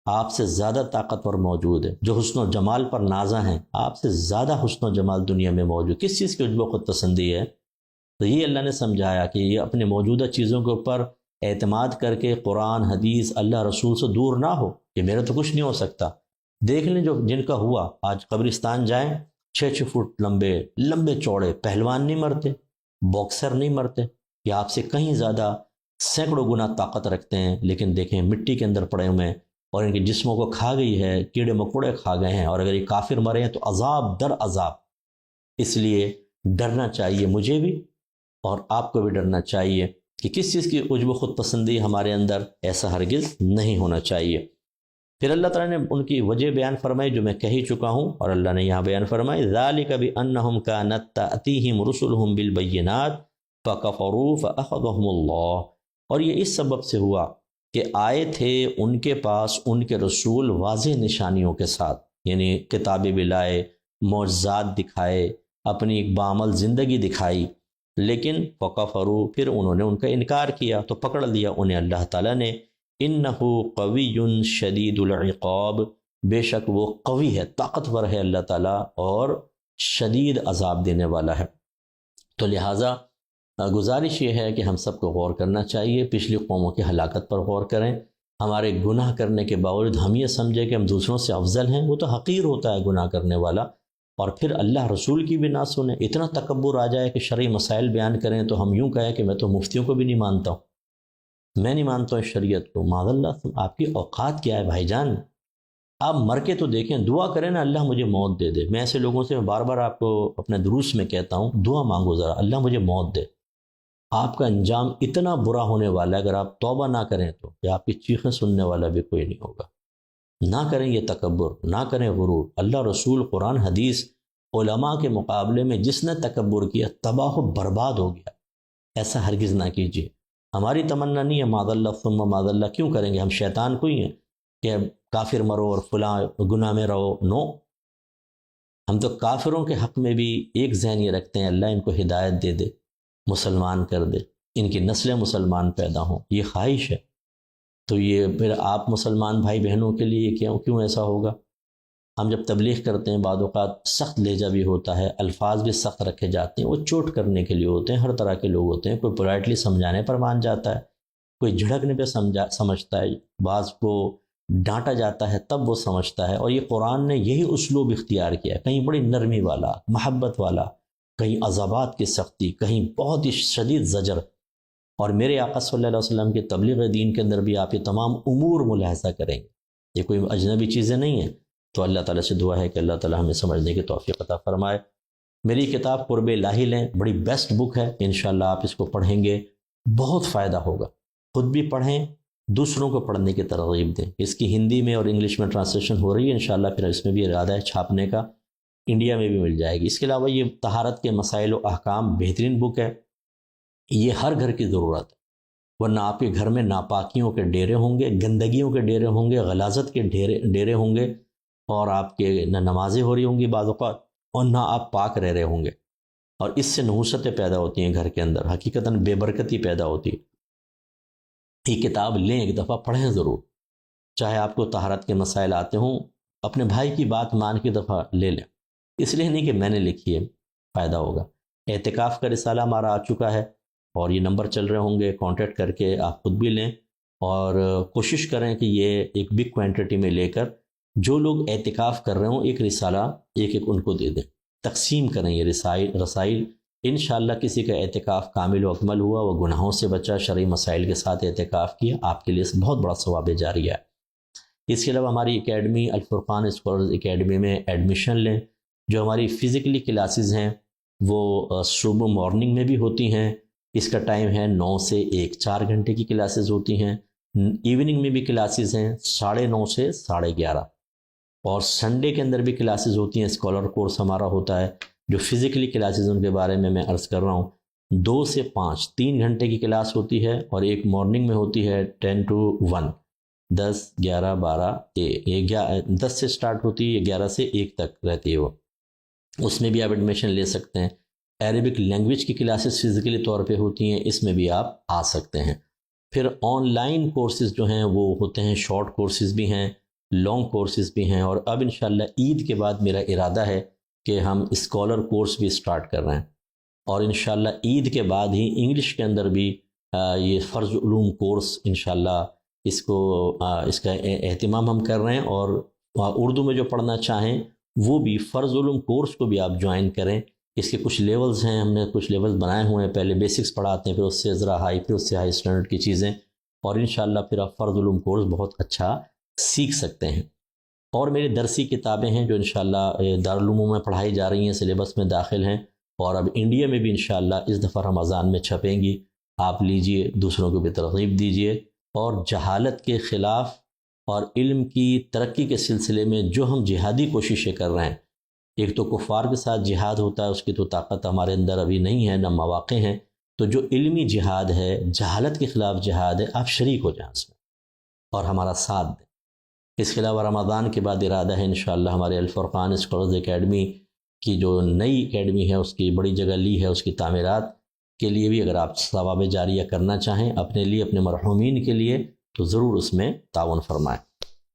آپ سے زیادہ طاقتور موجود ہے، جو حسن و جمال پر نازاں ہیں، آپ سے زیادہ حسن و جمال دنیا میں موجود، کس چیز کی عجب و خود پسندی ہے؟ تو یہ اللہ نے سمجھایا کہ یہ اپنے موجودہ چیزوں کے اوپر اعتماد کر کے قرآن حدیث اللہ رسول سے دور نہ ہو کہ میرا تو کچھ نہیں ہو سکتا۔ دیکھ لیں جو جن کا ہوا، آج قبرستان جائیں، 6 فٹ لمبے چوڑے پہلوان نہیں مرتے، باکسر نہیں مرتے، یہ آپ سے کہیں زیادہ سینکڑوں گنا طاقت رکھتے ہیں، لیکن دیکھیں مٹی کے اندر پڑے ہوئے ہیں اور ان کے جسموں کو کھا گئی ہے، کیڑے مکوڑے کھا گئے ہیں، اور اگر یہ کافر مرے ہیں تو عذاب در عذاب۔ اس لیے ڈرنا چاہیے مجھے بھی اور آپ کو بھی ڈرنا چاہیے کہ کس چیز کی عجب و خود پسندی ہمارے اندر، ایسا ہرگز نہیں ہونا چاہیے۔ پھر اللہ تعالیٰ نے ان کی وجہ بیان فرمائی جو میں کہہ ہی چکا ہوں، اور اللہ نے یہاں بیان فرمائی ذَلِكَ بِأَنَّهُمْ كَانَتْ تَأْتِيهِمْ رُسُلُهُمْ بِالْبَيِّنَاتِ فَكَفَرُوا فَأَخَذَهُمُ اللَّهُ۔ اور یہ اس سبب سے ہوا کہ آئے تھے ان کے پاس ان کے رسول واضح نشانیوں کے ساتھ، یعنی کتابیں بھی لائے، معجزات دکھائے، اپنی ایک بعمل زندگی دکھائی، لیکن فَكَفَرُوا، پھر انہوں نے ان کا انکار کیا تو پکڑ لیا انہیں اللہ تعالیٰ نے۔ إِنَّهُ قَوِيٌّ شَدِيدُ الْعِقَابِ، بے شک وہ قوی ہے، طاقتور ہے اللہ تعالیٰ، اور شدید عذاب دینے والا ہے۔ تو لہٰذا گزارش یہ ہے کہ ہم سب کو غور کرنا چاہیے، پچھلی قوموں کی ہلاکت پر غور کریں۔ ہمارے گناہ کرنے کے باوجود ہم یہ سمجھیں کہ ہم دوسروں سے افضل ہیں، وہ تو حقیر ہوتا ہے گناہ کرنے والا، اور پھر اللہ رسول کی بھی نہ سنیں، اتنا تکبر آ جائے کہ شرعی مسائل بیان کریں تو ہم یوں کہیں کہ میں تو مفتیوں کو بھی نہیں مانتا ہوں، میں نہیں مانتا ہوں شریعت کو۔ معاذ اللہ، آپ کی اوقات کیا ہے بھائی جان؟ آپ مر کے تو دیکھیں، دعا کریں نا اللہ مجھے موت دے دے۔ میں ایسے لوگوں سے بار بار آپ کو اپنے دروس میں کہتا ہوں، دعا مانگو ذرا، اللہ مجھے موت دے۔ آپ کا انجام اتنا برا ہونے والا ہے، اگر آپ توبہ نہ کریں تو کہ آپ کی چیخیں سننے والا بھی کوئی نہیں ہوگا۔ نہ کریں یہ تکبر، نہ کریں غرور۔ اللہ رسول، قرآن حدیث، علماء کے مقابلے میں جس نے تکبر کیا تباہ و برباد ہو گیا۔ ایسا ہرگز نہ کیجیے۔ ہماری تمنا نہیں ہے معاذ اللہ ثم معاذ اللہ، کیوں کریں گے؟ ہم شیطان کوئی ہیں کہ کافر مرو اور فلاں گناہ میں رہو؟ نو، ہم تو کافروں کے حق میں بھی ایک ذہن یہ رکھتے ہیں، اللہ ان کو ہدایت دے دے، مسلمان کر دے، ان کی نسلیں مسلمان پیدا ہوں، یہ خواہش ہے۔ تو یہ پھر آپ مسلمان بھائی بہنوں کے لیے کیوں ایسا ہوگا؟ ہم جب تبلیغ کرتے ہیں بعض اوقات سخت لہجہ بھی ہوتا ہے، الفاظ بھی سخت رکھے جاتے ہیں، وہ چوٹ کرنے کے لیے ہوتے ہیں، ہر طرح کے لوگ ہوتے ہیں، کوئی پولائٹلی سمجھانے پر مان جاتا ہے، کوئی جھڑکنے پہ سمجھتا ہے، بعض کو ڈانٹا جاتا ہے تب وہ سمجھتا ہے۔ اور یہ قرآن نے یہی اسلوب اختیار کیا ہے، کہیں بڑی نرمی والا، محبت والا، کہیں عذابات کی سختی، کہیں بہت ہی شدید زجر۔ اور میرے آقا صلی اللہ علیہ وسلم کے تبلیغ دین کے اندر بھی آپ یہ تمام امور ملاحظہ کریں گے، یہ کوئی اجنبی چیزیں نہیں ہیں۔ تو اللہ تعالیٰ سے دعا ہے کہ اللہ تعالیٰ ہمیں سمجھنے کی توفیق عطا فرمائے۔ میری کتاب قرب الہی لیں، بڑی بیسٹ بک ہے، انشاءاللہ آپ اس کو پڑھیں گے بہت فائدہ ہوگا، خود بھی پڑھیں، دوسروں کو پڑھنے کی ترغیب دیں۔ اس کی ہندی میں اور انگلش میں ٹرانسلیشن ہو رہی ہے انشاءاللہ، پھر اس میں بھی ارادہ ہے چھاپنے کا، انڈیا میں بھی مل جائے گی۔ اس کے علاوہ یہ طہارت کے مسائل و احکام بہترین بک ہے، یہ ہر گھر کی ضرورت ہے، ورنہ آپ کے گھر میں ناپاکیوں کے ڈیرے ہوں گے، گندگیوں کے ڈیرے ہوں گے، غلاظت کے ڈیرے ہوں گے، اور آپ کے نہ نمازیں ہو رہی ہوں گی بعض اوقات، اور نہ آپ پاک رہ رہے ہوں گے۔ اور اس سے نحوستیں پیدا ہوتی ہیں گھر کے اندر، حقیقتاً بے برکتی پیدا ہوتی۔ یہ کتاب لیں، ایک دفعہ پڑھیں ضرور، چاہے آپ کو طہارت کے مسائل آتے ہوں، اپنے بھائی کی بات مان کے دفعہ لے لیں، اس لیے نہیں کہ میں نے لکھی ہے، فائدہ ہوگا۔ اعتکاف کا رسالہ ہمارا آ چکا ہے اور یہ نمبر چل رہے ہوں گے، کانٹیکٹ کر کے آپ خود بھی لیں، اور کوشش کریں کہ یہ ایک بگ کوانٹٹی میں لے کر جو لوگ اعتکاف کر رہے ہوں ایک رسالہ ایک ایک ان کو دے دیں، تقسیم کریں یہ رسائل۔ انشاءاللہ کسی کا اعتکاف کامل و اکمل ہوا، وہ گناہوں سے بچا، شرعی مسائل کے ساتھ اعتکاف کیا، آپ کے لیے بہت بڑا ثواب جاریہ ہے۔ اس کے علاوہ ہماری اکیڈمی الفرقان اسکالرز اکیڈمی میں ایڈمیشن لیں۔ جو ہماری فزیکلی کلاسز ہیں وہ صبح مارننگ میں بھی ہوتی ہیں، اس کا ٹائم ہے 9 سے 1، 4 گھنٹے کی کلاسز ہوتی ہیں۔ ایوننگ میں بھی کلاسز ہیں 9:30 سے 11:30، اور سنڈے کے اندر بھی کلاسز ہوتی ہیں، اسکالر کورس ہمارا ہوتا ہے۔ جو فزیکلی کلاسز ان کے بارے میں عرض کر رہا ہوں، 2 سے 5 3 گھنٹے کی کلاس ہوتی ہے، اور ایک مارننگ میں ہوتی ہے 10 to 1، 10 11 12 10 سے سٹارٹ ہوتی ہے، 11 سے 1 تک رہتی ہے وہ، اس میں بھی آپ ایڈمیشن لے سکتے ہیں۔ عربک لینگویج کی کلاسز فزیکلی طور پہ ہوتی ہیں، اس میں بھی آپ آ سکتے ہیں۔ پھر آن لائن کورسز جو ہیں وہ ہوتے ہیں، شارٹ کورسز بھی ہیں، لانگ کورسز بھی ہیں، اور اب انشاءاللہ عید کے بعد میرا ارادہ ہے کہ ہم اسکالر کورس بھی سٹارٹ کر رہے ہیں، اور انشاءاللہ عید کے بعد ہی انگلش کے اندر بھی یہ فرض علوم کورس انشاءاللہ اس کا اہتمام ہم کر رہے ہیں، اور اردو میں جو پڑھنا چاہیں وہ بھی فرض علوم کورس کو بھی آپ جوائن کریں۔ اس کے کچھ لیولز ہیں، ہم نے کچھ لیولز بنائے ہوئے ہیں، پہلے بیسکس پڑھاتے ہیں، پھر اس سے ذرا ہائی، پھر اس سے ہائی اسٹینڈرڈ کی چیزیں، اور انشاءاللہ پھر آپ فرض علوم کورس بہت اچھا سیکھ سکتے ہیں۔ اور میری درسی کتابیں ہیں جو انشاءاللہ دارالعلوم میں پڑھائی جا رہی ہیں، سلیبس میں داخل ہیں، اور اب انڈیا میں بھی انشاءاللہ اس دفعہ رمضان میں چھپیں گی، آپ لیجئے، دوسروں کو بھی ترغیب دیجئے۔ اور جہالت کے خلاف اور علم کی ترقی کے سلسلے میں جو ہم جہادی کوششیں کر رہے ہیں، ایک تو کفار کے ساتھ جہاد ہوتا ہے، اس کی تو طاقت ہمارے اندر ابھی نہیں ہے، نہ مواقع ہیں، تو جو علمی جہاد ہے، جہالت کے خلاف جہاد ہے، آپ شریک ہو جائیں اس میں اور ہمارا ساتھ دیں۔ اس کے علاوہ رمضان کے بعد ارادہ ہے انشاءاللہ ہمارے الفرقان اسکالرز اکیڈمی کی جو نئی اکیڈمی ہے اس کی بڑی جگہ لی ہے، اس کی تعمیرات کے لیے بھی اگر آپ ثواب جاریہ کرنا چاہیں اپنے لیے، اپنے مرحومین کے لیے، تو ضرور اس میں تعاون فرمائیں۔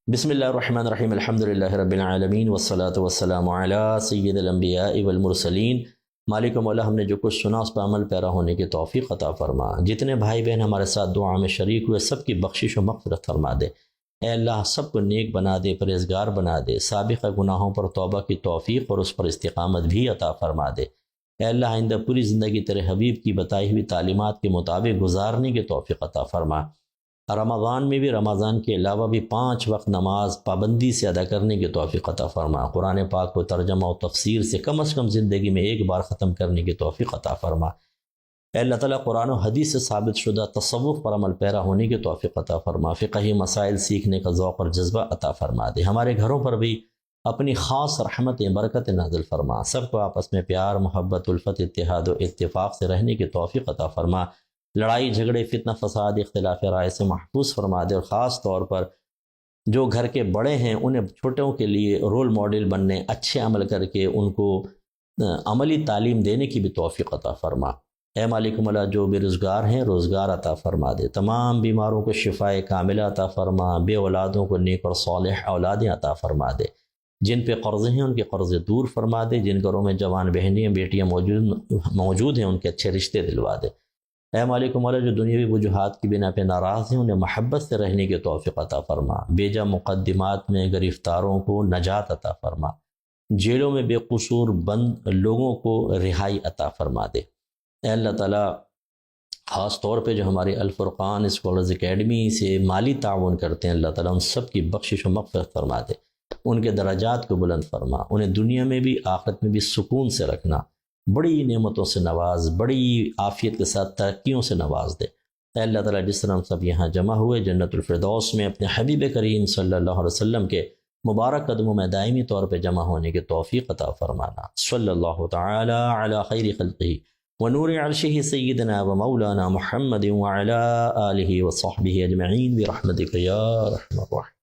بسم اللہ الرحمن الرحیم، الحمدللہ رب العالمین، والصلاة والسلام علی سید الانبیاء والمرسلین۔ مالک و مولا، ہم نے جو کچھ سنا اس پر عمل پیرا ہونے کی توفیق عطا فرما۔ جتنے بھائی بہن ہمارے ساتھ دعا میں شریک ہوئے، سب کی بخشش و مغفرت فرما دے۔ اے اللہ، سب کو نیک بنا دے، پرہیزگار بنا دے، سابقہ گناہوں پر توبہ کی توفیق اور اس پر استقامت بھی عطا فرما دے۔ اے اللہ، آئندہ پوری زندگی تیرے حبیب کی بتائی ہوئی تعلیمات کے مطابق گزارنے کی توفیق عطا فرما۔ رمضان میں بھی، رمضان کے علاوہ بھی 5 وقت نماز پابندی سے ادا کرنے کی توفیق عطا فرما۔ قرآن پاک کو ترجمہ و تفسیر سے کم از کم زندگی میں ایک بار ختم کرنے کی توفیق عطا فرما۔ اے اللہ تعالیٰ، قرآن و حدیث سے ثابت شدہ تصوف پر عمل پیرا ہونے کی توفیق عطا فرما۔ فقہی مسائل سیکھنے کا ذوق اور جذبہ عطا فرما دے۔ ہمارے گھروں پر بھی اپنی خاص رحمت برکت نازل فرما۔ سب کو آپس میں پیار، محبت، الفت، اتحاد و اتفاق سے رہنے کی توفیق عطا فرما۔ لڑائی جھگڑے، فتنہ فساد، اختلاف رائے سے محفوظ فرما دے، اور خاص طور پر جو گھر کے بڑے ہیں انہیں چھوٹوں کے لیے رول ماڈل بننے، اچھے عمل کر کے ان کو عملی تعلیم دینے کی بھی توفیق عطا فرما۔ اے مالک مولا، جو بے روزگار ہیں روزگار عطا فرما دے، تمام بیماروں کو شفائے کاملہ عطا فرما، بے اولادوں کو نیک اور صالح اولادیں عطا فرما دے، جن پہ قرض ہیں ان کے قرض دور فرما دے، جن گھروں میں جوان بہنیں بیٹیاں موجود ہیں ان کے اچھے رشتے دلوا دے۔ اے مالک مولا، جو دنیاوی وجوہات کی بنا پہ ناراض ہیں انہیں محبت سے رہنے کی توفیق عطا فرما، بیجا مقدمات میں گرفتاروں کو نجات عطا فرما، جیلوں میں بے قصور بند لوگوں کو رہائی عطا فرما دے۔ اے اللہ تعالیٰ، خاص طور پہ جو ہمارے الفرقان اسکالرز اکیڈمی سے مالی تعاون کرتے ہیں، اللہ تعالیٰ ان سب کی بخشش و مغفرت فرما دے، ان کے درجات کو بلند فرما، انہیں دنیا میں بھی آخرت میں بھی سکون سے رکھنا، بڑی نعمتوں سے نواز، بڑی عافیت کے ساتھ ترقیوں سے نواز دے۔ اے اللہ تعالیٰ، جس طرح ہم سب یہاں جمع ہوئے جنت الفردوس میں اپنے حبیب کریم صلی اللہ علیہ وسلم کے مبارک قدموں میں دائمی طور پہ جمع ہونے کی توفیق عطا فرمانا۔ صلی اللہ تعالی علی خیر خلقہ ونور عرشہ سیدنا و مولانا محمد وعلی آلہ وصحبہ اجمعین برحمتک یا ارحم الراحمین۔